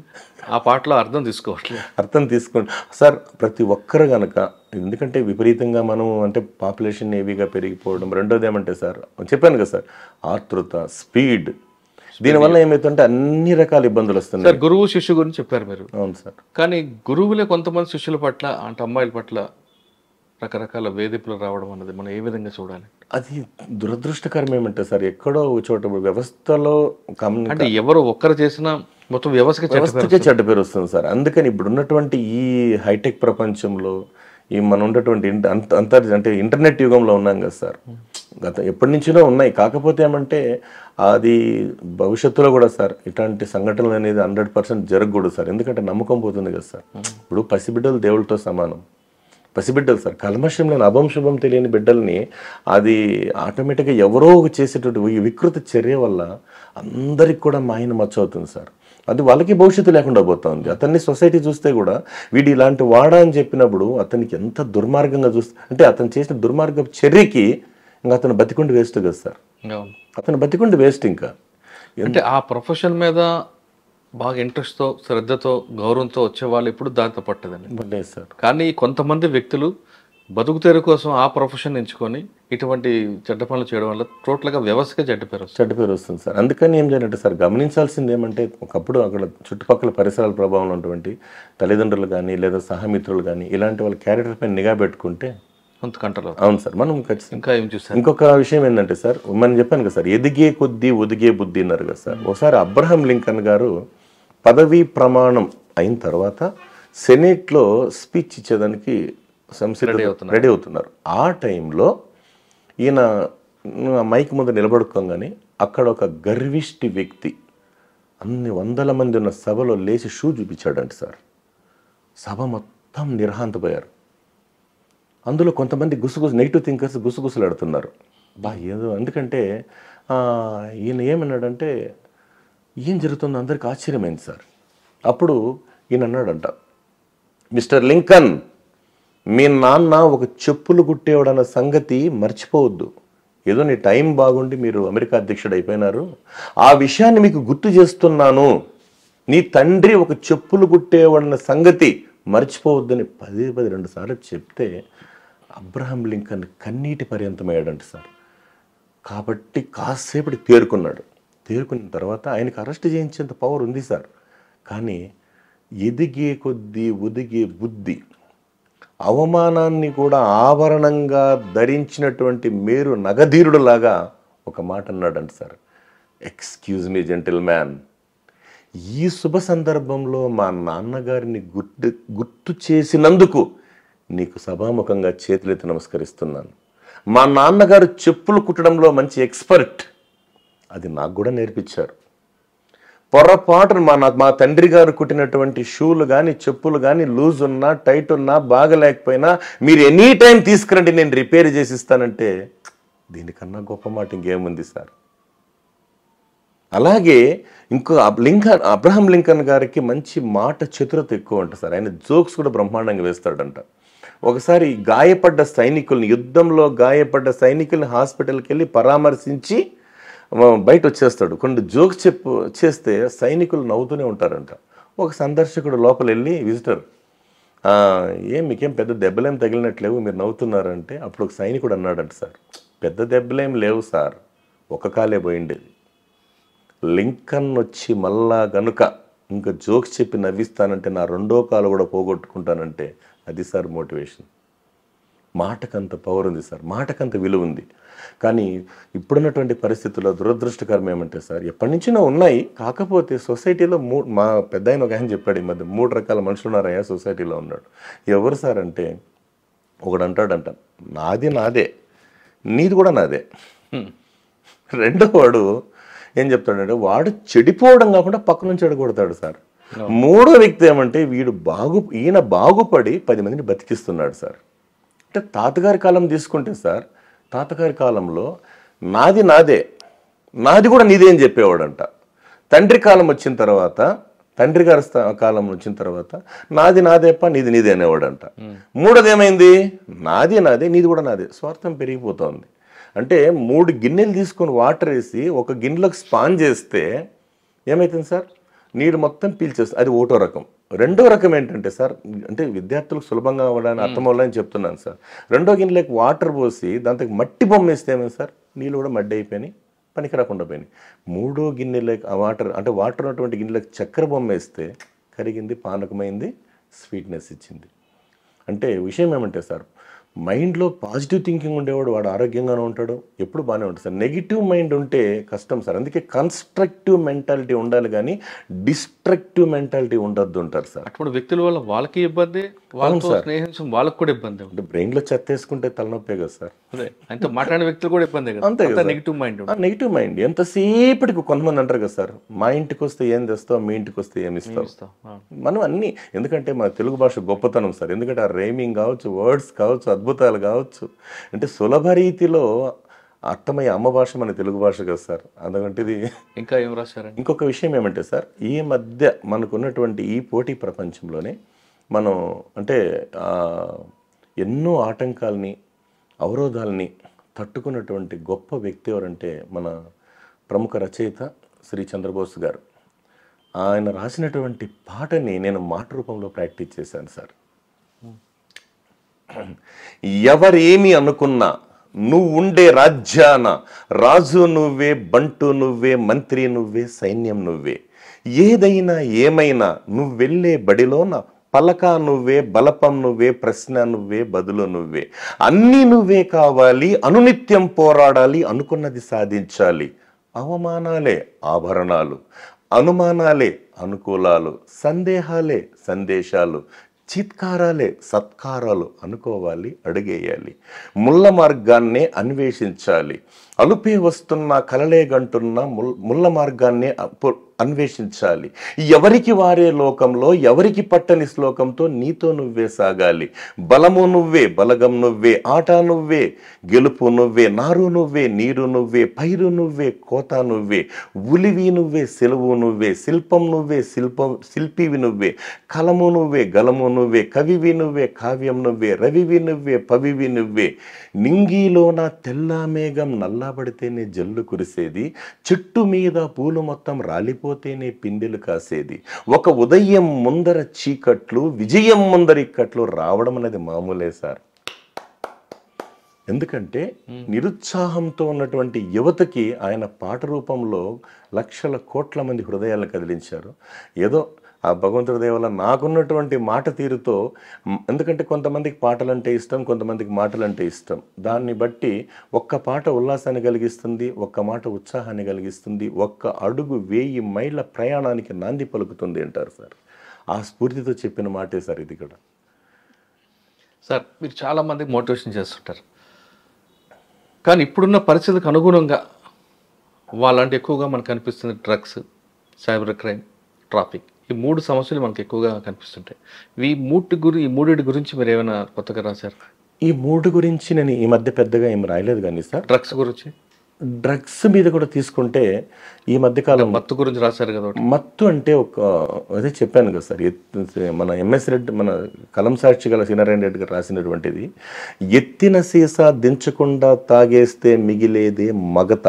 ఆ పాటలో అర్థం తీసుకోవట్లేదు. అర్థం తీసుకోండి సార్. ప్రతి ఒక్కరు గనక, ఎందుకంటే విపరీతంగా మనం అంటే పాపులేషన్ హెవీగా పెరిగిపోవడం, రెండోది ఏమంటే సార్ చెప్పాను కదా సార్, ఆతృత, స్పీడ్, దీనివల్ల ఏమవుతుంటే అన్ని రకాల ఇబ్బందులు వస్తున్నాయి. సార్ గురువు శిష్యు గురించి చెప్పారు మీరు. అవును సార్. కానీ గురువులే కొంతమంది శిష్యుల పట్ల అంటే అమ్మాయిల పట్ల రకరకాల వేధింపులు రావడం అన్నది మనం ఏ విధంగా చూడాలి? అది దురదృష్టకరం ఏమంటే సార్, ఎక్కడో చోట వ్యవస్థలో అంటే ఎవరు ఒక్కరు చేసినా మొత్తం వ్యవస్థకే చెడ్డ పేరు వస్తుంది సార్. అందుకని ఇప్పుడు ఉన్నటువంటి ఈ హైటెక్ ప్రపంచంలో ఈ మనం ఉన్నటువంటి అంటే ఇంటర్నెట్ యుగంలో ఉన్నాం కదా సార్, ఎప్పటి నుంచినో ఉన్నాయి. కాకపోతే ఏమంటే అది భవిష్యత్తులో కూడా సార్ ఇట్లాంటి సంఘటనలు అనేది 100% జరగకూడదు సార్. ఎందుకంటే నమ్మకం పోతుంది కదా సార్. ఇప్పుడు పసిబిడ్డలు దేవుళ్ళతో సమానం. పసిబిడ్డలు సార్, కల్మషం లేని అభంశుభం తెలియని బిడ్డల్ని అది ఆటోమేటిక్గా ఎవరో చేసేటువంటి వికృత చర్య వల్ల అందరికి కూడా మాయన మచ్చ అవుతుంది సార్. అది వాళ్ళకి భవిష్యత్తు లేకుండా పోతుంది. అతన్ని సొసైటీ చూస్తే కూడా వీడు ఇలాంటి వాడా అని చెప్పినప్పుడు అతనికి ఎంత దుర్మార్గంగా చూస్తే, అంటే అతను చేసిన దుర్మార్గ చర్యకి ఇంకా అతను బతికుండి వేస్ట్ కదా సార్. అతను బతికుండి వేస్ట్. ఇంకా అంటే ఆ ప్రొఫెషన్ మీద బాగా ఇంట్రెస్ట్తో, శ్రద్ధతో, గౌరవంతో వచ్చే వాళ్ళు ఇప్పుడు దాంతో పట్టదండి సార్. కానీ కొంతమంది వ్యక్తులు బతుకుతెరు కోసం ఆ ప్రొఫెషన్ ఎంచుకొని ఇటువంటి చెడ్డ పనులు చేయడం వల్ల టోటల్గా వ్యవస్థగా చెడ్డ పేరు వస్తుంది సార్. అందుకని ఏం చేయాలంటే సార్, గమనించాల్సింది ఏమంటే ఒకప్పుడు అక్కడ చుట్టుపక్కల పరిసరాల ప్రభావం ఉన్నటువంటి తల్లిదండ్రులు కానీ లేదా సహమిత్రులు కానీ ఇలాంటి వాళ్ళ క్యారెక్టర్ పైన నిఘా పెట్టుకుంటే అంత కంట్రోల్. అవును సార్. మనం ఇంకా ఏం చూసాం, ఇంకొక విషయం ఏంటంటే సార్, మనం చెప్పాను కదా సార్, ఎదిగే కొద్దీ ఒదిగే బుద్ధి అన్నారు కదా సార్. ఒకసారి అబ్రహం లింకన్ గారు పదవీ ప్రమాణం అయిన తర్వాత సెనేట్లో స్పీచ్ ఇచ్చేదానికి రెడీ అవుతున్నారు. ఆ టైంలో ఈయన మైక్ ముందు నిలబడుకోగానే అక్కడ ఒక గర్విష్టి వ్యక్తి అన్ని 100 మంది ఉన్న సభలో లేచి షూ చూపించాడంట సార్. సభ మొత్తం నిర్హాంతపోయారు. అందులో కొంతమంది నెగిటివ్ థింకర్స్ గుసగుసలాడుతున్నారు. ఏదో ఎందుకంటే ఈయన ఏమన్నాడంటే, ఏం జరుగుతుందో అందరికి ఆశ్చర్యమైంది సార్. అప్పుడు ఈయన అన్నాడంట, మిస్టర్ లింకన్, మీ నాన్న ఒక చెప్పులు కుట్టేవాడన్న సంగతి మర్చిపోవద్దు. ఏదో నీ టైం బాగుండి మీరు అమెరికా అధ్యక్షుడు అయిపోయినారు, ఆ విషయాన్ని మీకు గుర్తు చేస్తున్నాను. నీ తండ్రి ఒక చెప్పులు కుట్టేవాడన్న సంగతి మర్చిపోవద్దని 10 సార్లు చెప్తే అబ్రహం లింకన్ కన్నీటి పర్యంతమయ్యాడంట సార్. కాబట్టి కాసేపటి తేరుకున్నాడు. తేరుకున్న తర్వాత ఆయనకు అరెస్ట్ చేయించేంత పవర్ ఉంది సార్. కానీ ఎదిగే కొద్దీ ఒదిగే బుద్ధి, అవమానాన్ని కూడా ఆభరణంగా ధరించినటువంటి మేరు నగధీరుడులాగా ఒక మాట అన్నాడంట sir, excuse me gentle man, ఈ శుభ సందర్భంలో మా నాన్నగారిని గుర్తు చేసినందుకు నీకు సభాముఖంగా చేతులెత్తి నమస్కరిస్తున్నాను. మా నాన్నగారు చెప్పులు కుట్టడంలో మంచి ఎక్స్పర్ట్, అది నాకు కూడా నేర్పించారు. పొరపాటును మా తండ్రి గారు కుట్టినటువంటి షూలు కానీ చెప్పులు కానీ లూజ్ ఉన్నా టైట్ ఉన్నా బాగలేకపోయినా మీరు ఎనీ టైం తీసుకురండి, నేను రిపేర్ చేసి ఇస్తానంటే దీనికన్నా గొప్ప మాట ఇంకేముంది సార్. అలాగే ఇంకో అబ్రహం లింకన్ గారికి మంచి మాట చతురత ఎక్కువ ఉంటుంది సార్. ఆయన జోక్స్ కూడా బ్రహ్మాండంగా వేస్తాడంట. ఒకసారి యుద్ధంలో గాయపడ్డ సైనికుల్ని హాస్పిటల్కి వెళ్ళి పరామర్శించి బయట వచ్చేస్తాడు. కొన్ని జోక్స్ చేస్తే సైనికులు నవ్వుతూనే ఉంటారంట. ఒక సందర్శకుడు లోపల వెళ్ళి, విజిటర్, మీకేం పెద్ద దెబ్బలేం తగిలినట్లేవు, మీరు నవ్వుతున్నారంటే అప్పుడు ఒక సైనికుడు అన్నాడంట, సార్ పెద్ద దెబ్బలేం లేవు సార్, ఒక కాలే పోయిండేది. లింకన్ వచ్చి మళ్ళా గనుక ఇంకా జోక్స్ చెప్పి నవ్విస్తానంటే నా 2వ కాలు కూడా పోగొట్టుకుంటానంటే అది సార్ మోటివేషన్. మాటకంత పవర్ ఉంది సార్, మాటకంత విలువ ఉంది. కానీ ఇప్పుడున్నటువంటి పరిస్థితుల్లో దురదృష్టకరం ఏమంటే సార్, ఎప్పటి నుంచినో ఉన్నాయి. కాకపోతే సొసైటీలో మా పెద్ద ఆయన ఒక ఆయన చెప్పాడు, ఈ మధ్య 3 రకాల మనుషులు ఉన్నారయ్యా సొసైటీలో ఉన్నాడు. ఎవరు సార్ అంటే, ఒకడు అంటాడంట, నాదే, నీది కూడా నాదే. రెండో వాడు, ఏం చెప్తాడంటే వాడు చెడిపోవడం కాకుండా పక్క నుంచి చెడగొడతాడు సార్. మూడో వ్యక్తి ఏమంటే ఈయన బాగుపడి 10 మందిని బతికిస్తున్నాడు సార్. అంటే తాతగారి కాలం తీసుకుంటే సార్, తాతగారి కాలంలో నాది కూడా నీదే అని చెప్పేవాడంట. తండ్రి కాలం వచ్చిన తర్వాత, తండ్రి గారి కాలం వచ్చిన తర్వాత నాదేప్ప నీదే అనేవాడంట. మూడోది ఏమైంది, నాదే నీది కూడా నాదే. స్వార్థం పెరిగిపోతుంది. అంటే 3 గిన్నెలు తీసుకొని వాటర్ వేసి ఒక గిన్నెలోకి స్పాన్ చేస్తే ఏమవుతుంది సార్, నీరు మొత్తం పీల్చేస్తుంది. అది ఒకటో రకం. రెండో రకం ఏంటంటే సార్, అంటే విద్యార్థులకు సులభంగా అవ్వడానికి అర్థం అవ్వాలని చెప్తున్నాను సార్. రెండో గిన్నెలోకి వాటర్ పోసి దాంతో మట్టి బొమ్మ వేస్తే ఏమైంది సార్, నీళ్ళు కూడా మడ్డి అయిపోయినాయి, పనికి రాకుండా పోయినాయి. మూడో గిన్నెలోకి ఆ వాటర్ ఉన్నటువంటి గిన్నెలోకి చక్కెర బొమ్మ వేస్తే కరిగింది, పానకమైంది, స్వీట్నెస్ ఇచ్చింది. అంటే విషయం ఏమంటే సార్, మైండ్లో పాజిటివ్ థింకింగ్ ఉండేవాడు వాడు ఆరోగ్యంగానే ఉంటాడు, ఎప్పుడు బాగానే ఉంటుంది సార్. నెగిటివ్ మైండ్ ఉంటే కష్టం సార్. అందుకే కన్స్ట్రక్టివ్ మెంటాలిటీ ఉండాలి కానీ డిస్ట్రక్టివ్ మెంటాలిటీ ఉండొద్దు అంటారు సార్. అటువంటి వ్యక్తుల వల్ల వాళ్ళకి ఇబ్బంది, వాళ్ళతో స్నేహించడం వాళ్ళకి కూడా ఇబ్బంది. అంటే బ్రెయిన్లో చెత్త వేసుకుంటే తలనొప్పే కదా సార్. అదే అంటే మాట్లాడే వ్యక్తులు కూడా ఇబ్బంది కదా. అంతే కదా, నెగిటివ్ మైండ్. నెగిటివ్ మైండ్ ఎంతసేపటికి కొంతమంది అంటారు కదా సార్, మా ఇంటికి వస్తే ఏం తెస్తావు, మీ ఇంటికి వస్తే ఏమి ఇస్తావు. మనం అన్ని, ఎందుకంటే మన తెలుగు భాష గొప్పతనం సార్. ఎందుకంటే ఆ రైమింగ్ కావచ్చు, వర్డ్స్ కావచ్చు, అద్భుతాలు కావచ్చు, అంటే సులభ రీతిలో అర్థమయ్యే అమ్మ భాష మన తెలుగు భాష కదా సార్. అందుకంటే ఇంకా ఏం రాశారు. ఇంకొక విషయం ఏమంటే సార్, ఈ మధ్య మనకున్నటువంటి ఈ పోటీ ప్రపంచంలోనే మనం అంటే ఎన్నో ఆటంకాలని, అవరోధాలని తట్టుకున్నటువంటి గొప్ప వ్యక్తి ఎవరంటే మన ప్రముఖ రచయిత శ్రీ చంద్రబోస్ గారు. ఆయన రాసినటువంటి పాటని నేను మాట రూపంలో ప్రాక్టీస్ చేశాను సార్. ఎవరేమి అనుకున్నా నువ్వుండే రాజ్యాన రాజు నువ్వే, బంటు నువ్వే, మంత్రి నువ్వే, సైన్యం నువ్వే. ఏదైనా ఏమైనా నువ్వు వెళ్ళే బడిలోన పలక నువ్వే, బలపం నువ్వే, ప్రశ్న నువ్వే, బదులు నువ్వే. అన్నీ నువ్వే కావాలి, అనునిత్యం పోరాడాలి, అనుకున్నది సాధించాలి. అవమానాలే ఆభరణాలు, అనుమానాలే అనుకూలాలు, సందేహాలే సందేశాలు, చిత్కారాలే సత్కారాలు అనుకోవాలి, అడుగేయాలి. ముళ్ళ మార్గాన్నే అన్వేషించాలి. అలుపే వస్తున్న కలలే గంటున్న ముళ్ళ మార్గాన్నే అన్వేషించాలి. ఎవరికి వారే లోకంలో ఎవరికి పట్టని శ్లోకంతో నీతో నువ్వే సాగాలి. బలము నువ్వే, బలగం నువ్వే, ఆట నువ్వే, గెలుపు నువ్వే, నారు నువ్వే, నీరు నువ్వే, పైరు నువ్వే, కోత నువ్వే, ఉలివి నువ్వే, సెలవు నువ్వే, శిల్పం నువ్వే, శిల్పివి నువ్వే, కలము నువ్వే, గలము నువ్వే, కవివి నువ్వే, కావ్యం నువ్వే, రవివి నువ్వే, పవివి నువ్వే. నింగిలోన తెల్ల మేఘం నల్లబడితేనే జల్లు కురిసేది, చెట్టు మీద పూలు మొత్తం రాలిపోతేనే పిందెలు కాసేది. ఒక ఉదయం ముందర చీకట్లు, విజయం ముందర ఇక్కట్లు రావడం అనేది మామూలే సార్. ఎందుకంటే నిరుత్సాహంతో ఉన్నటువంటి యువతకి ఆయన పాట రూపంలో లక్షల కోట్ల మంది హృదయాలను కదిలించారు. ఏదో ఆ భగవంతుడి దయ వల్ల నాకున్నటువంటి మాట తీరుతో, ఎందుకంటే కొంతమందికి పాటలంటే ఇష్టం, కొంతమందికి మాటలంటే ఇష్టం. దాన్ని బట్టి ఒక్క పాట ఉల్లాసాన్ని కలిగిస్తుంది, ఒక్క మాట ఉత్సాహాన్ని కలిగిస్తుంది, ఒక్క అడుగు 1000 మైళ్ళ ప్రయాణానికి నాంది పలుకుతుంది అంటారు సార్. ఆ స్ఫూర్తితో చెప్పిన మాటే సార్ ఇది కూడా. సార్ మీరు చాలామందికి మోటివేషన్ చేస్తుంటారు, కానీ ఇప్పుడున్న పరిస్థితికి అనుగుణంగా వాళ్ళంటే ఎక్కువగా మనకు కనిపిస్తుంది డ్రగ్స్, సైబర్ క్రైమ్, ట్రాఫిక్. ఈ 3 సమస్యలు మనకు ఎక్కువగా కనిపిస్తుంటాయి. ఈ మూడింటి గురించి మీరు ఏమైనా కొత్తగా రాశారు? ఈ 3 గురించి నేను ఈ మధ్య పెద్దగా ఏం రాయలేదు కానీ సార్. డ్రగ్స్ గురించి, డ్రగ్స్ మీద కూడా తీసుకుంటే ఈ మధ్యకాలం మత్తు గురించి రాశారు కదా. మత్తు అంటే అదే చెప్పాను కదా సార్, మన ఎంఎస్ రెడ్డి, మన కలం సాక్షి గల సీనారాయణ రెడ్డి గారు రాసినటువంటిది, ఎత్తిన సీసా దించకుండా తాగేస్తే మిగిలేదే మగత,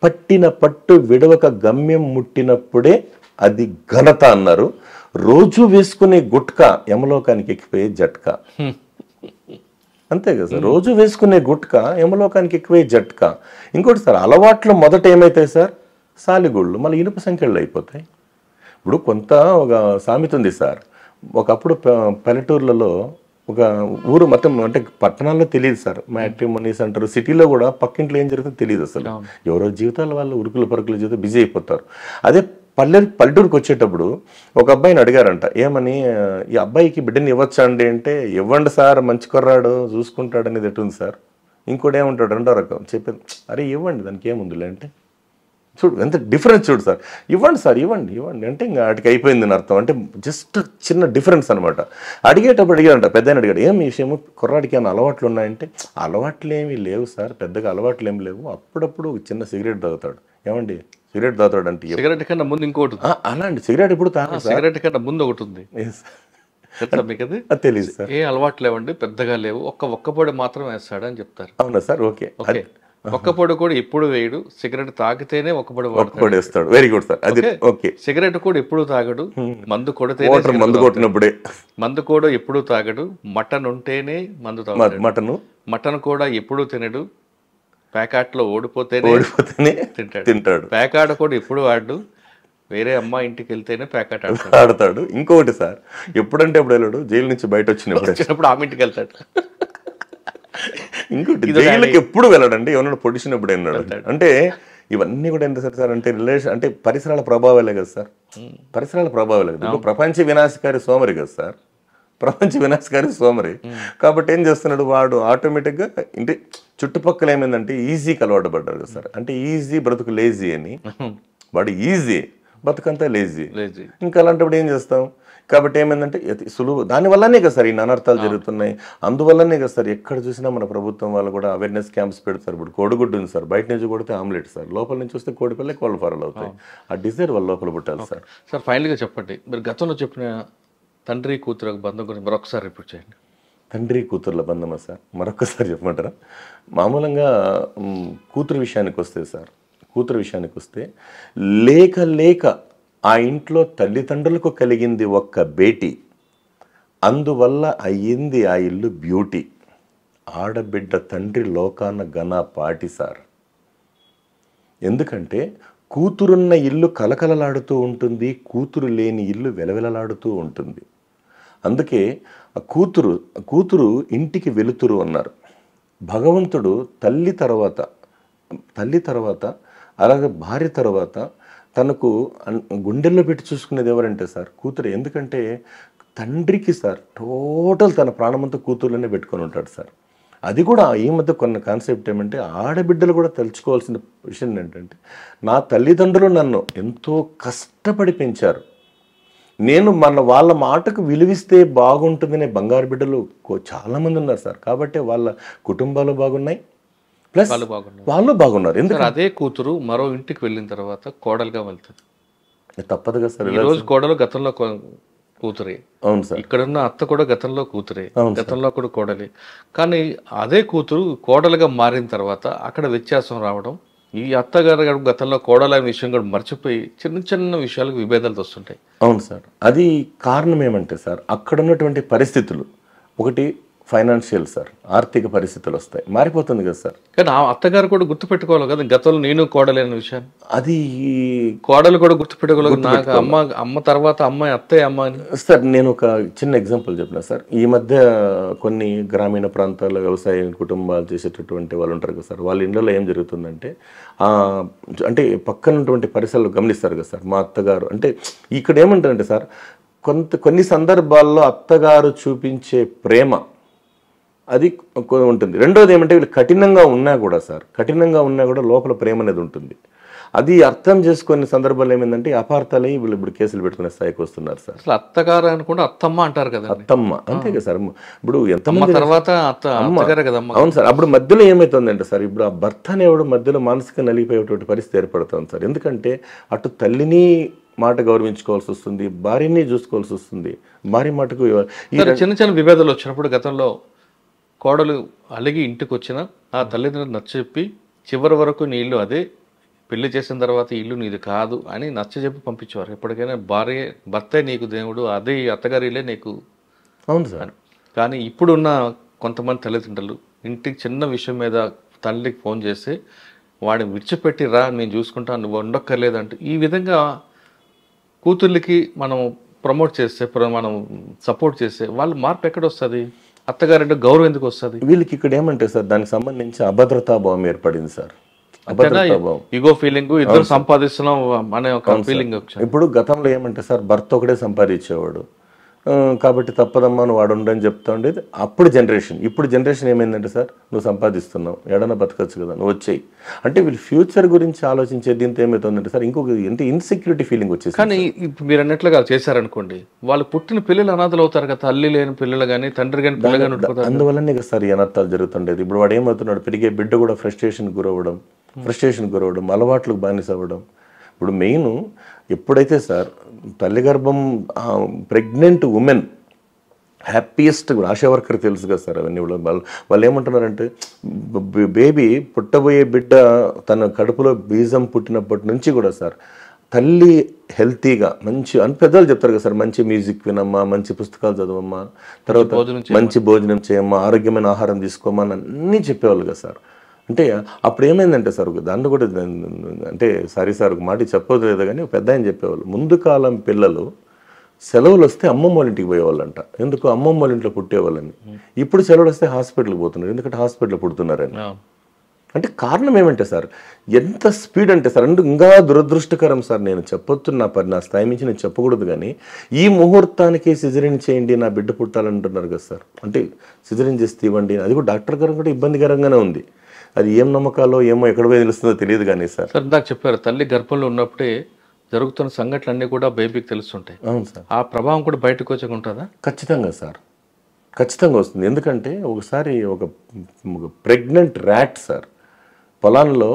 పట్టిన పట్టు విడవక గమ్యం ముట్టినప్పుడే అది ఘనత అన్నారు. రోజు వేసుకునే గుట్కా యమలోకానికి ఎక్కిపోయే జట్కా. అంతే కదా సార్, రోజు వేసుకునే గుట్కా యమలోకానికి ఎక్కువే జట్కా. ఇంకోటి సార్, అలవాట్లు మొదట ఏమైతాయి సార్, సాలిగుళ్ళు, మళ్ళీ ఇనుప సంఖ్యలు అయిపోతాయి. ఇప్పుడు ఒక సామెత ఉంది సార్, ఒకప్పుడు పల్లెటూర్లలో ఒక ఊరు మొత్తం, అంటే పట్టణాల్లో తెలియదు సార్, మ్యాట్రిమోనీస్ అంటారు, సిటీలో కూడా పక్కింట్లో ఏం జరుగుతుందో తెలియదు అసలు. ఎవరో జీవితాలు వాళ్ళు ఉరుకుల పరుకుల జీవితం బిజీ అయిపోతారు. అదే పల్లెటూరుకి వచ్చేటప్పుడు ఒక అబ్బాయిని అడిగారంట, ఏమని, ఈ అబ్బాయికి బిడ్డని ఇవ్వచ్చా అండి అంటే, ఇవ్వండి సార్, మంచి కుర్రాడు, చూసుకుంటాడు అనేది ఎటుంది సార్. ఇంకోటి ఏమంటాడు, రెండో రకం చెప్పేది, అరే ఇవ్వండి దానికి ఏముందిలే అంటే, చూడు ఎంత డిఫరెన్స్ చూడు సార్. ఇవ్వండి సార్, ఇవ్వండి ఇవ్వండి అంటే ఇంకా వాటికి అయిపోయింది అని అర్థం. అంటే జస్ట్ చిన్న డిఫరెన్స్ అనమాట. అడిగేటప్పుడు అడిగాడంట, పెద్ద ఆయన అడిగాడు, ఏం విషయము కుర్రాడికి ఏమైనా అలవాట్లు ఉన్నాయంటే, అలవాట్లు ఏమీ లేవు సార్, పెద్దగా అలవాట్లు ఏమి లేవు, అప్పుడప్పుడు చిన్న సిగరెట్ తాగుతాడు. ఏమండి సిగరెట్ తాగుతాడు అంటే, సిగరెట్ కన్నా ముందు ఇంకోటి, అలాంటి సిగరెట్ ఇప్పుడు తాగు, సిగరెట్ కన్నా ముందు ఒకటి ఉంది మీకు అది తెలియదు సార్. ఏ అలవాటు లేవండి, పెద్దగా లేవు, ఒక్క పొడి మాత్రం వేస్తాడు అని చెప్తారు. అవునా సార్? ఓకే. ఒక్క పొడి కూడా ఎప్పుడు వేయడు, సిగరెట్ తాగితేనే ఒక్క పొడి వేస్తాడు. Very good sir. అది ఓకే. సిగరెట్ కూడా ఎప్పుడు తాగడు, మందు కొడితే మందు కొట్టినప్పుడే, మందు కూడా ఎప్పుడు తాగడు, మటన్ ఉంటేనే మందు తాగడు, మటన్ కూడా ఎప్పుడు తినడు, ప్యాకాట్లో ఓడిపోతేనే తింటాడు, ప్యాకాట్ కూడా ఎప్పుడు వాడు, వేరే అమ్మాయి ఇంటికి వెళ్తేనే ప్యాకెట్ ఆడతాడు. ఇంకొకటి సార్, ఎప్పుడంటే ఎప్పుడు వెళ్ళాడు, జైలు నుంచి బయట వచ్చినప్పుడు ఆమె ఇంటికి వెళ్తాడు. ఇంకోటి జైలుకి ఎప్పుడు వెళ్ళాడండి, ఏమన్నా పొడిచినప్పుడు వెళ్ళాడు. అంటే ఇవన్నీ కూడా ఎంత సార్ అంటే రిలేషన్ అంటే పరిసరాల ప్రభావాలే కదా సార్, పరిసరాల ప్రభావాలే కదా. ప్రపంచ వినాశకారి సోమరి కదా సార్, ప్రపంచ వినాశకారి సోమరి. కాబట్టి ఏం చేస్తున్నాడు వాడు, ఆటోమేటిక్గా ఇంటి చుట్టుపక్కల ఏమైందంటే ఈజీకి అలవాటు పడ్డాడు కదా సార్. అంటే ఈజీ బ్రతుకు లేజీ అని, వాడు ఈజీ బతుకంతా లేజీ. ఇంకా అలాంటప్పుడు ఏం చేస్తాం? కాబట్టి ఏమైందంటే సులువు, దానివల్లనే కదా సార్ ఈ అనర్థాలు జరుగుతున్నాయి. అందువల్లనే కదా సార్ ఎక్కడ చూసినా మన ప్రభుత్వం వాళ్ళు కూడా అవేర్నెస్ క్యాంప్స్ పెడతారు. ఇప్పుడు కోడిగుడ్డు ఉంది సార్, బయట నుంచి కొడితే ఆమ్లెట్ సార్, లోపల నుంచి వస్తే కోడి పిల్లకి కోళ్ళ ఫారాలు అవుతాయి. ఆ డిజైర్ వాళ్ళ లోపల పుట్టాలి సార్. సార్ ఫైనల్గా చెప్పండి, మీరు గతంలో చెప్పిన తండ్రి కూతురు బంధం గురించి మరొకసారి రిపీట్ చేయండి. తండ్రి కూతుర్ల బంధమా సార్? మరొకసారి చెప్పమంటారా? మామూలుగా కూతురు విషయానికి వస్తే సార్, కూతురు విషయానికి వస్తే లేక ఆ ఇంట్లో తల్లిదండ్రులకు కలిగింది ఒక్క బేటీ, అందువల్ల అయ్యింది ఆ ఇల్లు బ్యూటీ. ఆడబిడ్డ తండ్రి లోకాన ఘన పాటి సార్. ఎందుకంటే కూతురున్న ఇల్లు కలకలలాడుతూ ఉంటుంది, కూతురు లేని ఇల్లు వెలవెలలాడుతూ ఉంటుంది. అందుకే కూతురు ఇంటికి వెలుతురు అన్నారు. భగవంతుడు తల్లి తర్వాత అలాగే భార్య తర్వాత తనకు గుండెల్లో పెట్టి చూసుకునేది ఎవరంటే సార్ కూతురు. ఎందుకంటే తండ్రికి సార్ టోటల్ తన ప్రాణమంతా కూతురులోనే పెట్టుకొని ఉంటాడు సార్. అది కూడా ఈ మధ్య కొన్ని కాన్సెప్ట్ ఏమంటే, ఆడబిడ్డలు కూడా తెలుసుకోవాల్సిన విషయం ఏంటంటే, నా తల్లిదండ్రులు నన్ను ఎంతో కష్టపడి పెంచారు, నేను వాళ్ళ మాటకు విలువిస్తే బాగుంటుందనే బంగారు బిడ్డలు చాలామంది ఉన్నారు సార్. కాబట్టి వాళ్ళ కుటుంబాలు బాగున్నాయి, ప్లస్ వాళ్ళు బాగున్నారు. ఎందుకంటే అదే కూతురు మరో ఇంటికి వెళ్ళిన తర్వాత కోడలుగా వెళ్తుంది, తప్పదుగా సార్. ఈ రోజు కోడలు గతంలో కూతురే, అవును సార్. ఇక్కడున్న అత్త కూడా గతంలో కూతురే, గతంలో కూడా కోడలే. కానీ అదే కూతురు కోడలుగా మారిన తర్వాత అక్కడ వ్యత్యాసం రావడం, ఈ అత్తగారు గతంలో కోడలైన విషయం కూడా మర్చిపోయి చిన్న విషయాలకు విభేదాలు వస్తుంటాయి. అవును సార్. అది కారణం ఏమంటే సార్, అక్కడ ఉన్నటువంటి పరిస్థితులు, ఒకటి ఫైనాన్షియల్ సార్, ఆర్థిక పరిస్థితులు వస్తాయి, మారిపోతుంది కదా సార్. కానీ ఆ అత్తగారు కూడా గుర్తుపెట్టుకోవాలి కదా గతంలో నేను కోడలేని విషయాన్ని. అది కోడలు కూడా గుర్తుపెట్టుకోవాలి, నాకు అమ్మ తర్వాత అమ్మాయి అత్తయ్య అమ్మ అని. సార్ నేను ఒక చిన్న ఎగ్జాంపుల్ చెప్పిన సార్. ఈ మధ్య కొన్ని గ్రామీణ ప్రాంతాల్లో వ్యవసాయ కుటుంబాలు చేసేటటువంటి వాళ్ళు ఉంటారు కదా సార్, వాళ్ళ ఇళ్ళలో ఏం జరుగుతుందంటే, అంటే పక్కనటువంటి పరిసరాలు గమనిస్తారు కదా సార్. మా అత్తగారు అంటే ఇక్కడ ఏమంటారంటే సార్, కొన్ని సందర్భాల్లో అత్తగారు చూపించే ప్రేమ అది ఉంటుంది. రెండోది ఏమంటే, వీళ్ళు కఠినంగా ఉన్నా కూడా లోపల ప్రేమ అనేది ఉంటుంది. అది అర్థం చేసుకునే సందర్భాలు ఏమైందంటే అపార్థాలై వీళ్ళు ఇప్పుడు కేసులు పెట్టుకునే స్థాయికి వస్తున్నారు సార్. అసలు అత్తగారు అనుకుంటే అత్తమ్మ అంటారు కదా, అత్తమ్మ అంతే కదా సార్. ఇప్పుడు ఎంతమంది తర్వాత అవును సార్. అప్పుడు మధ్యలో ఏమవుతుందంటే సార్, ఇప్పుడు ఆ భర్త అనేవాడు మధ్యలో మానసిక నలిగిపోయేటువంటి పరిస్థితి ఏర్పడుతుంది సార్. ఎందుకంటే అటు తల్లిని మాట గౌరవించుకోవాల్సి వస్తుంది, భార్యని చూసుకోవాల్సి వస్తుంది. భార్య మాటకు చిన్న విభేదాలు వచ్చినప్పుడు గతంలో కోడలు అలిగి ఇంటికి వచ్చిన ఆ తల్లిదండ్రులు నచ్చజెప్పి చివరి వరకు నీ ఇల్లు అదే, పెళ్లి చేసిన తర్వాత ఇల్లు నీది కాదు అని నచ్చజెప్పి పంపించేవారు. ఎప్పటికైనా భర్తే నీకు దేవుడు, అదే అత్తగారి ఇల్లే నీకు. అవును సార్. కానీ ఇప్పుడున్న కొంతమంది తల్లిదండ్రులు ఇంటికి చిన్న విషయం మీద తల్లికి ఫోన్ చేస్తే వాడిని విడిచిపెట్టి రా నేను చూసుకుంటా, నువ్వు ఉండక్కర్లేదంటూ ఈ విధంగా కూతుర్లకి మనం ప్రమోట్ చేస్తే, మనం సపోర్ట్ చేస్తే వాళ్ళ మార్పు ఎక్కడ వస్తుంది? అత్తగారంటే గౌరవం ఎందుకు వస్తుంది వీళ్ళకి? ఇక్కడ ఏమంటే సార్, దానికి సంబంధించి అభద్రతా భావం ఏర్పడింది సార్. ఈగో ఫీలింగ్, ఇద్దరు సంపాదిస్తున్నాం అనే ఒక ఫీలింగ్. ఇప్పుడు గతంలో ఏమంటే సార్, భర్త ఒకటే సంపాదించేవాడు, కాబట్టి తప్పదమ్మా నువ్వు వాడు ఉండని చెప్తా ఉండేది అప్పుడు జనరేషన్. ఇప్పుడు జనరేషన్ ఏమైందంటే సార్, నువ్వు సంపాదిస్తున్నావు ఏడన్నా బతకచ్చు కదా, నువ్వు వచ్చేయి అంటే వీళ్ళు ఫ్యూచర్ గురించి ఆలోచించే దీంతో ఏమవుతుందంటే సార్ ఇంకొక అంటే ఇన్సెక్యూరిటీ ఫీలింగ్ వచ్చేసి. కానీ ఇప్పుడు మీరు అన్నట్లుగా చేశారనుకోండి, వాళ్ళు పుట్టిన పిల్లలు అనాథలు అవుతారు కదా, తల్లి లేని పిల్లలు కానీ తండ్రి కానీ పిల్లలు కానీ. అందువల్లనే కదా సార్ ఈ అనర్థాలు జరుగుతుండేది. ఇప్పుడు వాడు ఏమవుతున్నాడు, పెరిగే బిడ్డ కూడా ఫ్రస్ట్రేషన్ గురవ్వడం, అలవాట్లకు బానిస అవ్వడం. ఇప్పుడు మెయిన్ ఎప్పుడైతే సార్ తల్లి గర్భం ప్రెగ్నెంట్ ఉమెన్ హ్యాపీయెస్ట్ కూడా, ఆశా వర్కర్ తెలుసు కదా సార్ అవన్నీ. వాళ్ళు ఏమంటున్నారంటే బేబీ పుట్టబోయే బిడ్డ తన కడుపులో బీజం పుట్టినప్పటి నుంచి కూడా సార్ తల్లి హెల్తీగా మంచి అని పెద్దలు చెప్తారు కదా సార్, మంచి మ్యూజిక్ వినమ్మా, మంచి పుస్తకాలు చదవమ్మా, తర్వాత మంచి భోజనం చేయమ్మా, ఆరోగ్యమైన ఆహారం తీసుకోమా అని అన్నీ చెప్పేవాళ్ళు కదా సార్. అంటే అప్పుడు ఏమైందంటే సార్ దాంట్లో కూడా అంటే సారీ సార్ ఒక మాట చెప్పదు లేదు కానీ పెద్ద ఆయన చెప్పేవాళ్ళు, ముందు కాలం పిల్లలు సెలవులు వస్తే అమ్మమ్మ వాళ్ళ ఇంటికి పోయేవాళ్ళంట. ఎందుకు, అమ్మమ్మ వాళ్ళ ఇంట్లో పుట్టేవాళ్ళని. ఇప్పుడు సెలవులు వస్తే హాస్పిటల్కి పోతున్నారు, ఎందుకంటే హాస్పిటల్లో పుడుతున్నారని. అంటే కారణం ఏమంటే సార్ ఎంత స్పీడ్ అంటే సార్, అంటే ఇంకా దురదృష్టకరం సార్, నేను చెప్పొచ్చు నా స్థాయి నుంచి నేను చెప్పకూడదు కానీ ఈ ముహూర్తానికి సిజరిన్ చేయండి నా బిడ్డ పుట్టాలంటున్నారు కదా సార్. అంటే సిజరిన్ చేస్తే ఇవ్వండి, అది కూడా డాక్టర్ గారు కూడా ఇబ్బందికరంగానే ఉంది. అది ఏం నమ్మకాలో ఏమో ఎక్కడ పోయి తెలుస్తుందో తెలియదు కానీ సార్. సార్ ఇందాక చెప్పారు తల్లి గర్భంలో ఉన్నప్పుడే జరుగుతున్న సంఘటనలన్నీ కూడా బేబీకి తెలుస్తుంటాయి. అవును సార్. ఆ ప్రభావం కూడా బయటకు వచ్చాక ఉంటుందా? ఖచ్చితంగా సార్, ఖచ్చితంగా వస్తుంది. ఎందుకంటే ఒకసారి ఒక ప్రెగ్నెంట్ ర్యాట్ సార్ పొలాల్లో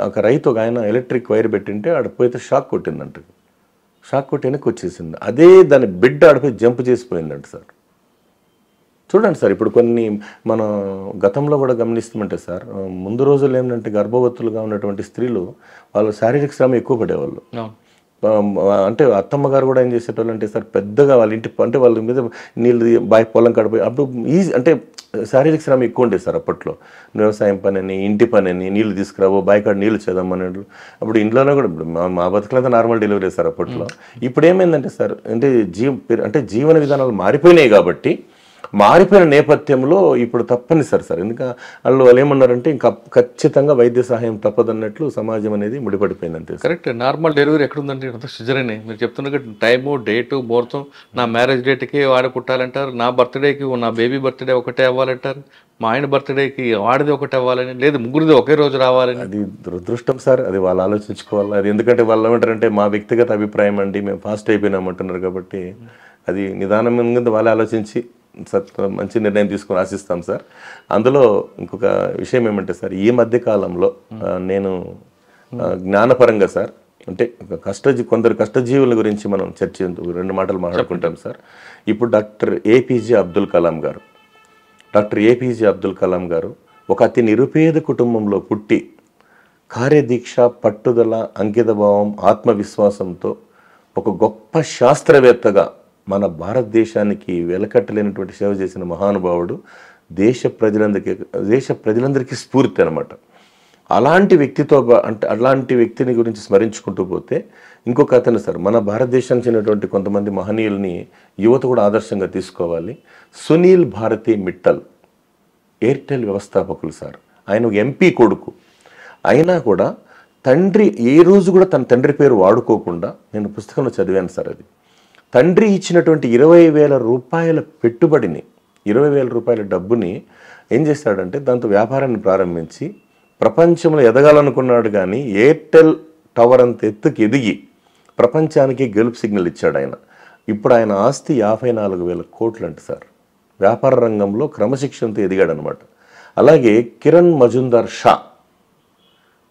ఒక రైతు ఒక ఆయన ఎలక్ట్రిక్ వైర్ పెట్టింటే ఆడిపోయితే షాక్ కొట్టిందంట. షాక్ కొట్టి వెనక్కి వచ్చేసింది. అదే దాని బిడ్డ ఆడిపోయి జంప్ చేసిపోయిందంట సార్. చూడండి సార్, ఇప్పుడు కొన్ని మన గతంలో కూడా గమనిస్తామంటే సార్, ముందు రోజులు ఏంటంటే గర్భవతులుగా ఉన్నటువంటి స్త్రీలు వాళ్ళు శారీరక శ్రమ ఎక్కువ పడేవాళ్ళు. అంటే అత్తమ్మ గారు కూడా ఏం చేసేటోళ్ళు అంటే సార్ పెద్దగా వాళ్ళ ఇంటి అంటే వాళ్ళ మీద నీళ్ళు బాయ్ పొలం కడిపోయి అప్పుడు ఈజీ అంటే శారీరక శ్రమ ఎక్కువ ఉండేది సార్ అప్పట్లో. వ్యవసాయం పని అని, ఇంటి పని అని, నీళ్ళు తీసుకురావో బాయికాడ నీళ్ళు చేద్దామన్నాడు. అప్పుడు ఇంట్లోనే కూడా ఇప్పుడు మా బతుకులంతా నార్మల్ డెలివరీ సార్ అప్పట్లో. ఇప్పుడు ఏమైందంటే సార్ అంటే జీవన విధానాలు మారిపోయినాయి కాబట్టి మారిపోయిన నేపథ్యంలో ఇప్పుడు తప్పనిసరి సార్. ఎందుకంటే వాళ్ళు ఏమన్నారంటే ఇంకా ఖచ్చితంగా వైద్య సహాయం తప్పదన్నట్లు సమాజం అనేది ముడిపడిపోయింది అంతే. కరెక్ట్. నార్మల్ డెలివరీ ఎక్కడుందంటే అంత సిజరీనే. మీరు చెప్తున్నట్టు టైము డేటు ముహూర్తం, నా మ్యారేజ్ డేట్కి వాడు పుట్టాలంటారు, నా బర్త్డేకి నా బేబీ బర్త్డే ఒకటే అవ్వాలంటారు, మా ఆయన బర్త్డేకి వాడిది ఒకటి అవ్వాలని, లేదు ముగ్గురిది ఒకే రోజు రావాలని. అది దురదృష్టం సార్, అది వాళ్ళు ఆలోచించుకోవాలి. అది ఎందుకంటే వాళ్ళు ఏమంటారంటే మా వ్యక్తిగత అభిప్రాయం అండి, మేము ఫాస్ట్ అయిపోయినామంటున్నారు కాబట్టి అది నిదానంగా వాళ్ళు ఆలోచించి మంచి నిర్ణయం తీసుకుని ఆశిస్తాం సార్. అందులో ఇంకొక విషయం ఏమంటే సార్, ఈ మధ్య కాలంలో నేను జ్ఞానపరంగా సార్ అంటే కొందరు కష్టజీవుల గురించి మనం రెండు మాటలు మాట్లాడుకుంటాం సార్. ఇప్పుడు డాక్టర్ ఏపీజే అబ్దుల్ కలాం గారు ఒక అతి నిరుపేద కుటుంబంలో పుట్టి కార్యదీక్ష, పట్టుదల, అంకితభావం, ఆత్మవిశ్వాసంతో ఒక గొప్ప శాస్త్రవేత్తగా మన భారతదేశానికి వెలకట్టలేనటువంటి సేవ చేసిన మహానుభావుడు, దేశ ప్రజలందరికీ స్ఫూర్తి అనమాట. అలాంటి వ్యక్తిని గురించి స్మరించుకుంటూ పోతే ఇంకొక అతను సార్, మన భారతదేశానికి చెందినటువంటి కొంతమంది మహనీయుల్ని యువత కూడా ఆదర్శంగా తీసుకోవాలి. సునీల్ భారతి మిట్టల్ ఎయిర్టెల్ వ్యవస్థాపకులు సార్. ఆయన ఒక ఎంపీ కొడుకు అయినా కూడా తండ్రి ఏ రోజు కూడా తన తండ్రి పేరు వాడుకోకుండా, నేను పుస్తకంలో చదివాను సార్, అది తండ్రి ఇచ్చినటువంటి 20,000 రూపాయల పెట్టుబడిని, 20,000 రూపాయల డబ్బుని ఏం చేస్తాడంటే దాంతో వ్యాపారాన్ని ప్రారంభించి ప్రపంచంలో ఎదగాలనుకున్నాడు. కానీ ఎయిర్టెల్ టవర్ అంత ఎత్తుకి ఎదిగి ప్రపంచానికి గెలుపు సిగ్నల్ ఇచ్చాడు ఆయన. ఇప్పుడు ఆయన ఆస్తి 54,000 కోట్లు అంట సార్. వ్యాపార రంగంలో క్రమశిక్షణతో ఎదిగాడు అనమాట. అలాగే కిరణ్ మజుందార్ షా,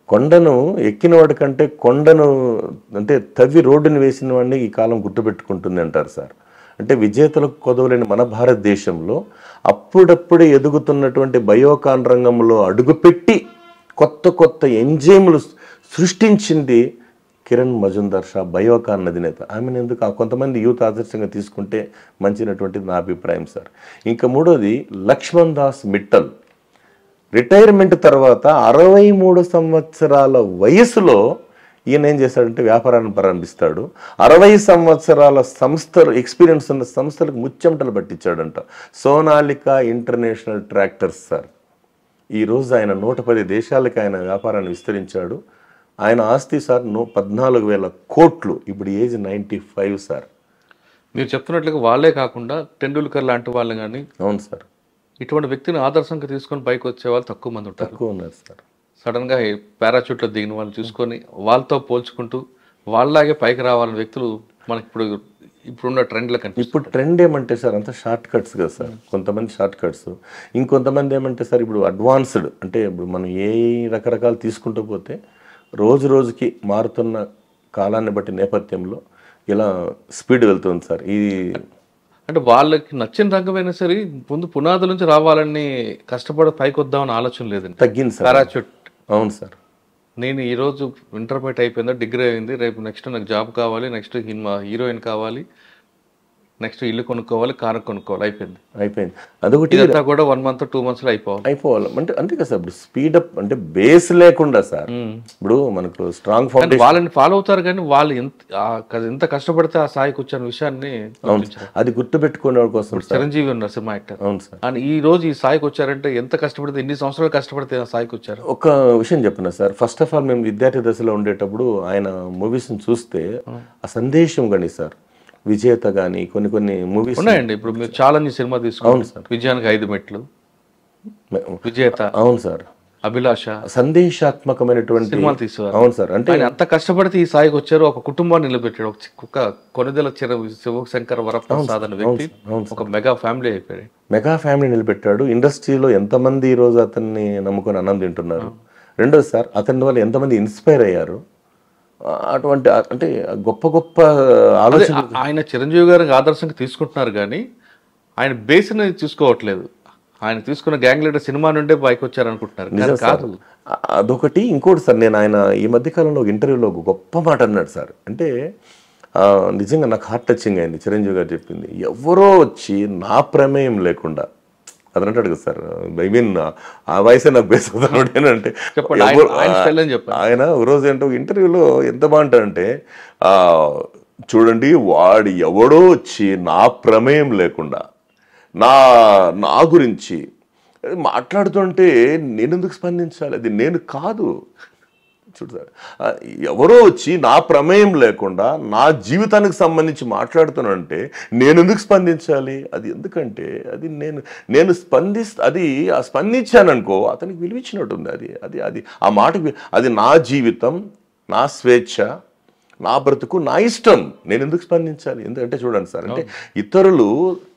కొండను ఎక్కినవాడి కంటే కొండను అంటే తవ్వి రోడ్డుని వేసిన వాడిని ఈ కాలం గుర్తుపెట్టుకుంటుంది అంటారు సార్. అంటే విజేతలకు కొదవలేని మన భారతదేశంలో అప్పుడప్పుడే ఎదుగుతున్నటువంటి బయోకాన్ రంగంలో అడుగుపెట్టి కొత్త ఎంజైములు సృష్టించింది కిరణ్ మజుందార్ షా, బయోకాన్ అధినేత. ఆమెను ఎందుకు కొంతమంది యూత్ ఆదర్శంగా తీసుకుంటే మంచినటువంటిది నా అభిప్రాయం సార్. ఇంకా మూడోది లక్ష్మణ్ దాస్ మిట్టల్. రిటైర్మెంట్ తర్వాత 63 సంవత్సరాల వయసులో ఈయన ఏం చేశాడంటే వ్యాపారాన్ని ప్రారంభిస్తాడు. 60 సంవత్సరాల ఎక్స్పీరియన్స్ ఉన్న సంస్థలకు ముచ్చెమటలు పట్టించాడంట. Sonalika international tractors sir. ఈరోజు ఆయన 110 దేశాలకు ఆయన వ్యాపారాన్ని విస్తరించాడు. ఆయన ఆస్తి సార్ 14,000 కోట్లు. ఇప్పుడు ఏజ్ 95 సార్. మీరు చెప్తున్నట్లుగా వాళ్ళే కాకుండా టెండూల్కర్ లాంటి వాళ్ళు కానీ అవును సార్, ఇటువంటి వ్యక్తిని ఆదర్శంగా తీసుకొని పైకి వచ్చే వాళ్ళు తక్కువ మంది ఉంటారు. తక్కువ ఉన్నారు సార్. సడన్గా పారాచూట్లో దిగిన వాళ్ళు చూసుకొని వాళ్ళతో పోల్చుకుంటూ వాళ్ళలాగే పైకి రావాలని వ్యక్తులు మనకి ఇప్పుడున్న ట్రెండ్లో కనిపిస్తుంది. ఇప్పుడు ట్రెండ్ ఏమంటే సార్ అంతా షార్ట్ కట్స్ కదా సార్. కొంతమంది షార్ట్ కట్స్, ఇంకొంతమంది ఏమంటే సార్ ఇప్పుడు అడ్వాన్స్డ్, అంటే ఇప్పుడు మనం ఏ రకరకాలు తీసుకుంటూ పోతే రోజు రోజుకి మారుతున్న కాలాన్ని బట్టి నేపథ్యంలో ఇలా స్పీడ్ వెళ్తుంది సార్. ఇది అంటే వాళ్ళకి నచ్చిన రంగమైనా సరే ముందు పునాదుల నుంచి రావాలని కష్టపడి పైకి వద్దామని ఆలోచన లేదండి. తగ్గింది సార్. పారాచూట్. అవును సార్. నేను ఈరోజు ఇంటర్మీడియట్ అయిపోయిందా, డిగ్రీ అయింది, రేపు నెక్స్ట్ నాకు జాబ్ కావాలి, నెక్స్ట్ హీరోయిన్ కావాలి, నెక్స్ట్ ఇల్లు కొనుక్కోవాలి, కారు కొనుక్కోవాలి, అయిపోయింది. అదొకటి. ఇదంతా కూడా 1 month 2 months లో అయిపోవాలి. అంటే అంతే కదా సార్. ఇప్పుడు స్పీడప్ అంటే బేస్ లేకుండా సార్, ఇప్పుడు మనకు స్ట్రాంగ్ ఫౌండేషన్ వాళ్ళని ఫాలో అవుతారు, కానీ వాళ్ళు ఎంత కష్టపడితే ఆ స్థాయికి వచ్చే విషయాన్ని అది గుర్తుపెట్టుకునే కోసం. చిరంజీవి ఉన్నారు సినిమా యాక్టర్. అవును సార్. అండ్ ఈ రోజు ఈ స్థాయికి వచ్చారంటే ఎంత కష్టపడితే, ఎన్ని సంవత్సరాలు కష్టపడితే ఆ స్థాయికి వచ్చారు. ఒక విషయం చెప్పిన సార్, ఫస్ట్ ఆఫ్ ఆల్ మేము విద్యార్థి దశలో ఉండేటప్పుడు ఆయన మూవీస్ చూస్తే ఆ సందేశం కానీ సార్, విజేత కానీ కొన్ని మూవీస్ ఉన్నాయండి. ఇప్పుడు మీరు ఛాలెంజ్ సినిమా తీసుకోండి సార్, విజయానికి 5 మెట్లు, విజేత, అవును సార్, అభిలాష, సందేశాత్మకమైనటువంటి సినిమాలు తీసేవారు. అవును సార్. అంటే అంత కష్టపడితే ఈ స్థాయికి వచ్చారు. ఒక కుటుంబాన్ని నిలబెట్టాడు. ఒక కొనిదెల శివశంకర వరప్రసాద్ అనే వ్యక్తి ఒక మెగా ఫ్యామిలీ అయిపోయాడు. మెగా ఫ్యామిలీ నిలబెట్టాడు. ఇండస్ట్రీలో ఎంతమంది ఈ రోజు అతన్ని నమ్ముకొని అన్నం తింటున్నారు. రెండోది సార్, అతని వల్ల ఎంతమంది ఇన్స్పైర్ అయ్యారు. అటువంటి అంటే గొప్ప ఆలోచన. ఆయన చిరంజీవి గారికి ఆదర్శంగా తీసుకుంటున్నారు, కానీ ఆయన బేస్ని చూసుకోవట్లేదు. ఆయన తీసుకున్న గ్యాంగ్ లీడర్ సినిమా నుండే పైకి వచ్చారనుకుంటున్నారు. కాదు, అదొకటి. ఇంకోటి సార్, నేను ఆయన ఈ మధ్యకాలంలో ఒక ఇంటర్వ్యూలో ఒక గొప్ప మాట అన్నాడు సార్. అంటే నిజంగా నాకు హార్ట్ టచింగ్ అయింది. చిరంజీవి గారు చెప్పింది, ఎవరో వచ్చి నా ప్రమేయం లేకుండా, అతను అంటాడు కదా సార్, ఐ మీన్ ఆ వయసే నాకు బేస్ అవుతాను అంటే ఆయన ఒక రోజు ఏంటో ఇంటర్వ్యూలో ఎంత బాగుంటాడంటే, చూడండి వాడు ఎవడో వచ్చి నా ప్రమేయం లేకుండా నా గురించి మాట్లాడుతుంటే నేను ఎందుకు స్పందించాలి, అది నేను కాదు. చూడు సార్, ఎవరో వచ్చి నా ప్రమేయం లేకుండా నా జీవితానికి సంబంధించి మాట్లాడుతానంటే నేను ఎందుకు స్పందించాలి. అది ఎందుకంటే అది నేను అది స్పందించాననుకో అతనికి విలువిచ్చినట్టుంది. అది ఆ మాటకి, అది నా జీవితం, నా స్వేచ్ఛ, నా బ్రతుకు, నా ఇష్టం, నేను ఎందుకు స్పందించాలి. ఎందుకంటే చూడండి సార్, అంటే ఇతరులు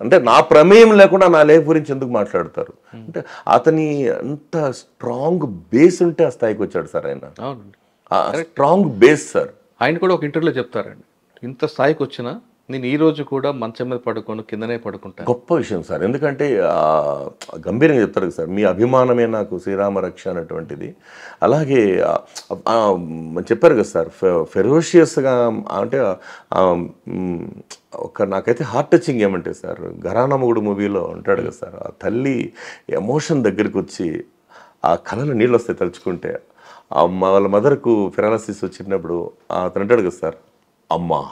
అంటే నా ప్రమేయం లేకుండా నా లైఫ్ గురించి ఎందుకు మాట్లాడతారు. అంటే అతని అంత స్ట్రాంగ్ బేస్ ఉంటే ఆ స్థాయికి వచ్చాడు సార్ ఆయన. Strong base sir. ఆయన కూడా ఒక ఇంటర్వ్యూలో చెప్తారండి, ఇంత స్థాయికి వచ్చినా నేను ఈ రోజు కూడా మంచం మీద పడుకోను, కిందనే పడుకుంటాను. గొప్ప విషయం సార్. ఎందుకంటే గంభీరంగా చెప్తారు సార్, మీ అభిమానమే నాకు శ్రీరామ రక్ష అనేటువంటిది. అలాగే చెప్పారు కదా సార్, ఫెరోషియస్గా అంటే నాకైతే హార్ట్ టచింగ్ ఏమంటే సార్, ఘరానా మొగుడు మూవీలో ఉంటాడు కదా సార్, ఆ తల్లి ఎమోషన్ దగ్గరికి వచ్చి ఆ కళలో నీళ్ళు వస్తాయి తలుచుకుంటే. వాళ్ళ మదర్కు పెరాలసిస్ వచ్చినప్పుడు అతను అంటాడు కదా సార్, అమ్మా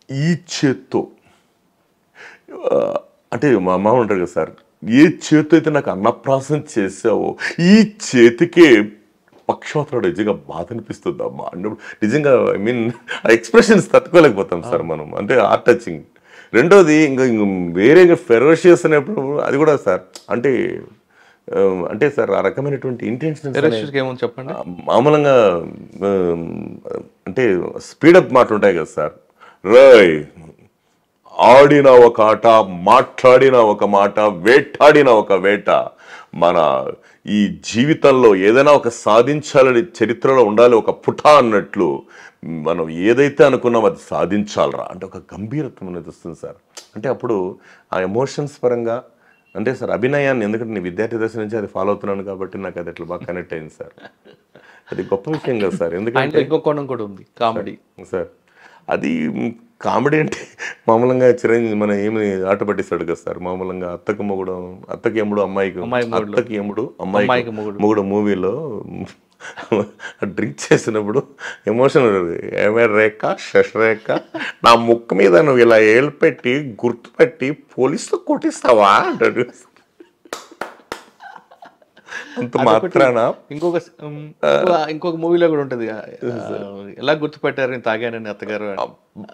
ఈ చేత్తో, అంటే మా అమ్మ ఉంటాడు కదా సార్, ఏ చేత్తో అయితే నాకు అన్నప్రాసం చేసావో ఈ చేతికే పక్షవాతం నిజంగా బాధ అనిపిస్తుంది అమ్మా అన్నప్పుడు. నిజంగా ఐ మీన్ ఆ ఎక్స్ప్రెషన్స్ తట్టుకోలేకపోతాం సార్ మనం, అంటే హార్ట్ టచింగ్. రెండోది ఇంకా వేరే ఫెరోషియస్ అనేప్పుడు అది కూడా సార్, అంటే సార్ ఆ రకమైనటువంటి ఇంటెన్షన్స్ చెప్పండి. మామూలుగా అంటే స్పీడప్ మాట ఉంటాయి కదా సార్, రాయ్ ఆడిన ఒక ఆట, మాట్లాడిన ఒక మాట, వేటాడిన ఒక వేట. మన ఈ జీవితంలో ఏదైనా ఒక సాధించాలని చరిత్రలో ఉండాలి ఒక పుట అన్నట్లు, మనం ఏదైతే అనుకున్నామో అది సాధించాలరా అంటే ఒక గంభీరత్వం అనేది వస్తుంది సార్. అంటే అప్పుడు ఆ ఎమోషన్స్ పరంగా అంటే సార్ అభినయాన్ని, ఎందుకంటే నేను విద్యార్థి దశ నుంచి అది ఫాలో అవుతున్నాను కాబట్టి నాకు అది అట్లా బాగా కనెక్ట్ అయింది సార్. అది గొప్ప విషయం కదా సార్. ఎందుకంటే ఇంకో కోణం కూడా ఉంది, కామెడీ సార్. అది కామెడీ అంటే మామూలుగా చిరంజీవి మన ఏమి ఆట పట్టిస్తాడు కదా సార్, మామూలుగా అత్తకి మొగుడు, అత్తకి ఎముడు, అత్తకి ఎముడు అమ్మాయికి మొగుడు మూవీలో డ్రింక్ చేసినప్పుడు ఎమోషన్ ఏమే రేఖ శశరేఖ నా ముక్కు మీద నువ్వు ఇలా ఏళ్ళు పెట్టి గుర్తుపెట్టి పోలీసుతో కొట్టిస్తావా అంటాడు. అంత మాత్రాన ఇంకొక మూవీలో కూడా ఉంటది, ఎలా గుర్తుపెట్టారు తాగానని అత్తగారు.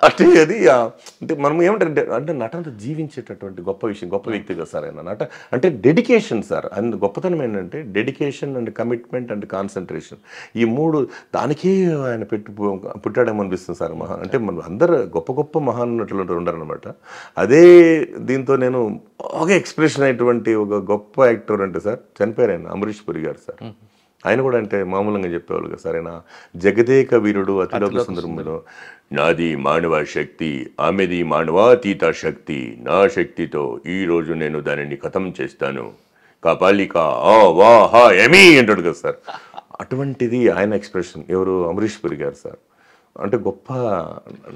అంటే అది అంటే మనం ఏమంటే అంటే నటనతో జీవించేటటువంటి గొప్ప విషయం, గొప్ప వ్యక్తి కదా సార్ ఆయన. అంటే డెడికేషన్ సార్. అండ్ గొప్పతనం ఏంటంటే dedication and commitment and concentration, ఈ 3 దానికే ఆయన పుట్టాడేమో అనిపిస్తుంది సార్. అంటే మనం అందరు గొప్ప గొప్ప మహానటులు ఉన్నారనమాట. అదే దీంతో నేను బాగా ఎక్స్ప్రెషన్ అయినటువంటి ఒక గొప్ప యాక్టర్ అంటే సార్ చనిపోయారు ఆయన, అమరీష్ పురి గారు సార్. ఆయన కూడా అంటే మామూలుగా చెప్పేవాళ్ళు కదా సార్, ఆయన జగదేక వీరుడు అతిలోక సుందరములో నాది మానవ శక్తి, ఆమెది మానవాతీత శక్తి, నా శక్తితో ఈరోజు నేను దానిని ఖతం చేస్తాను, కపాలిక వాహ ఎమి అంటాడు కదా సార్. అటువంటిది ఆయన ఎక్స్ప్రెషన్. ఎవరు? అమరీష్ పురి గారు సార్. అంటే గొప్ప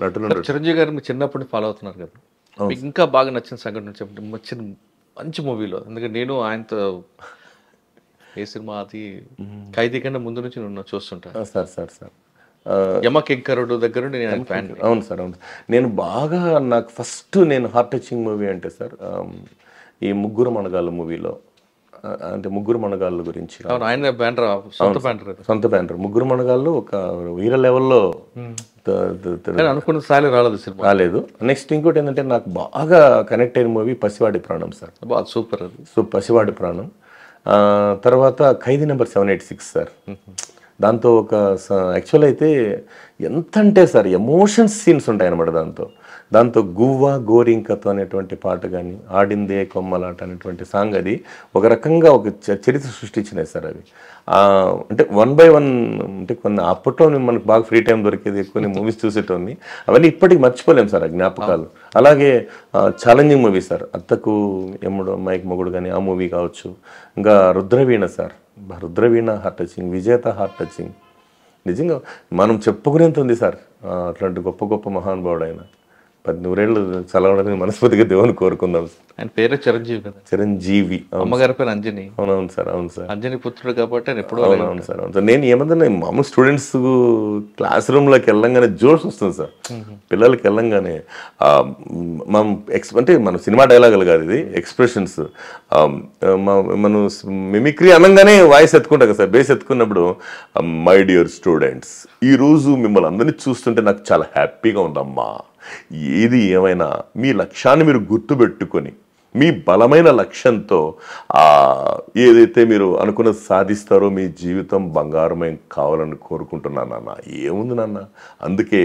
నటులు. చిరంజీవి గారు మీరు చిన్నప్పటి ఫాలో అవుతున్నారు కదా, మీకు ఇంకా బాగా నచ్చిన సంఘటన చెప్పండి, నచ్చిన మంచి మూవీలో. ఎందుకంటే నేను ఆయనతో ఏ సినిమా అది ఖైదీ కన్నా ముందు నుంచి నేను చూస్తుంటాను సార్. యమకింకరుడు దగ్గర నేను ఫ్యాన్. అవును సార్, అవును. నేను బాగా నాకు ఫస్ట్ నేను హార్ట్ టచింగ్ మూవీ అంటే సార్ ఈ ముగ్గురు మనగాళ్ళు మూవీలో, అంటే ముగ్గురు మనగాళ్ళ గురించి. ఆయన బ్యానర్, సొంత బ్యానర్ ముగ్గురు మనగాళ్ళు ఒక వీర లెవెల్లో అనుకున్న స్థాయిలో రాలేదు. నెక్స్ట్ ఇంకోటి ఏంటంటే నాకు బాగా కనెక్ట్ అయిన మూవీ పసివాడి ప్రాణం సార్. బాగా సూపర్ అది. పసివాడి ప్రాణం. తర్వాత ఖైదీ నెంబర్ 786 సార్. దాంతో ఒక యాక్చువల్ అయితే ఎంత అంటే సార్ ఎమోషన్స్ సీన్స్ ఉంటాయి అన్నమాట దాంతో గువ్వా గోరింకతో అనేటువంటి పాట కానీ, ఆడిందే కొమ్మలాట అనేటువంటి సాంగ్, అది ఒక రకంగా ఒక చరిత్ర సృష్టించినాయి సార్ అవి. అంటే 1 by 1 అంటే కొన్ని అప్పట్లో మనకు బాగా ఫ్రీ టైం దొరికేది, కొన్ని మూవీస్ చూసేటోని, అవన్నీ ఇప్పటికి మర్చిపోలేము సార్ ఆ జ్ఞాపకాలు. అలాగే ఛాలెంజింగ్ మూవీ సార్, అత్తకు ఎమ్ముడు అమ్మాయికి మొగుడు కానీ ఆ మూవీ కావచ్చు. ఇంకా Rudraveena sir, Rudraveena heart touching, విజేత హార్ట్ టచింగ్. నిజంగా మనం చెప్పుకునేంత ఉంది సార్. అట్లాంటి గొప్ప గొప్ప మహానుభావుడు ఆయన. 10 ఏళ్ళు చదవడానికి మనస్ఫూర్తిగా దేవుని కోరుకుందాం. ఆయన పేరు చిరంజీవి కదా. చిరంజీవి. అమ్మగారి పేరు అంజని. అవునవును సార్, అవును సార్. అంజని పుత్రుడు కాబట్టి ఎప్పుడు. అవునవును సార్, అవును సార్. నేను ఏమంటే మామూలు స్టూడెంట్స్ క్లాస్ రూమ్లోకి వెళ్ళంగానే జోష్ వస్తుంది సార్. పిల్లలకి వెళ్ళంగానే అంటే మన సినిమా డైలాగులు కాదు ఇది, ఎక్స్ప్రెషన్స్. మనం మిమిక్రీ అనగానే వాయిస్ ఎత్తుకుంటాం కదా సార్. బేస్ ఎత్తుకున్నప్పుడు మై డియర్ స్టూడెంట్స్, ఈరోజు మిమ్మల్ని అందరినీ చూస్తుంటే నాకు చాలా హ్యాపీగా ఉందమ్మా. ఏది ఏమైనా మీ లక్ష్యాన్ని మీరు గుర్తుపెట్టుకొని మీ బలమైన లక్ష్యంతో ఏదైతే మీరు అనుకున్నది సాధిస్తారో మీ జీవితం బంగారమై కావాలని కోరుకుంటున్నాను నాన్న. ఏముంది నాన్న, అందుకే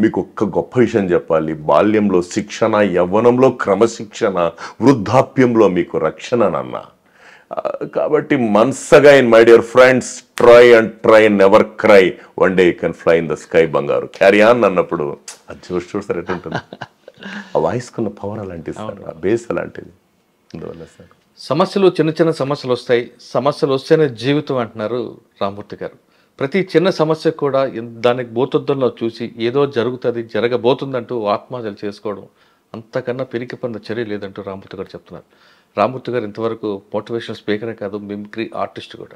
మీకు ఒక్క గొప్ప విషయం చెప్పాలి. బాల్యంలో శిక్షణ, యవ్వనంలో క్రమశిక్షణ, వృద్ధాప్యంలో మీకు రక్షణ నాన్న. కాబట్టి once again my dear friends, try and try, never cry, one day you can fly in the sky బంగారు, క్యారీ ఆన్ అన్నప్పుడు అది చూడు సార్ ఎటుంటుంది. ఆ వాయిస్కున్న పవర్ అలాంటిది సార్, ఆ బేస్ అలాంటిది. అందువల్ల సార్ సమస్యలు, చిన్న చిన్న సమస్యలు వస్తాయి, సమస్యలు వస్తేనే జీవితం అంటున్నారు రామ్మూర్తి గారు. ప్రతి చిన్న సమస్య కూడా దానికి భూతద్దంలో చూసి ఏదో జరుగుతుంది, జరగబోతుందంటూ ఆత్మహత్యలు చేసుకోవడం అంతకన్నా పిరికి పొంద చర్య లేదంటూ రామ్మూర్తి గారు చెప్తున్నారు. రామ్మూర్తి గారు ఇంతవరకు మోటివేషనల్ స్పీకరే కాదు, మిమిక్రీ ఆర్టిస్ట్ కూడా.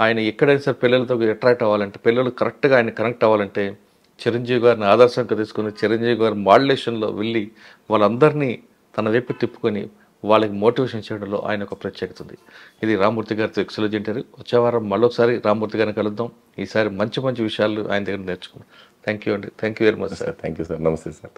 ఆయన ఎక్కడైనా సరే పిల్లలతో అట్రాక్ట్ అవ్వాలంటే, పిల్లలు కరెక్ట్గా ఆయన కనెక్ట్ అవ్వాలంటే చిరంజీవి గారిని ఆదర్శంగా తీసుకుని చిరంజీవి గారి మాడ్యులేషన్లో వెళ్ళి వాళ్ళందరినీ తన వైపు తిప్పుకొని వాళ్ళకి మోటివేషన్ చేయడంలో ఆయన ఒక ప్రత్యేకత ఉంది. ఇది రామ్మూర్తి గారితో ఎక్స్క్లూజివ్ ఇంటర్వ్యూ. వచ్చే వారం మళ్ళొకసారి రామ్మూర్తి గారిని కలుద్దాం. ఈసారి మంచి మంచి విషయాలు ఆయన దగ్గర నేర్చుకున్నాం. థ్యాంక్ యూ అండి. Thank you very much sir. Thank you sir. నమస్తే సార్.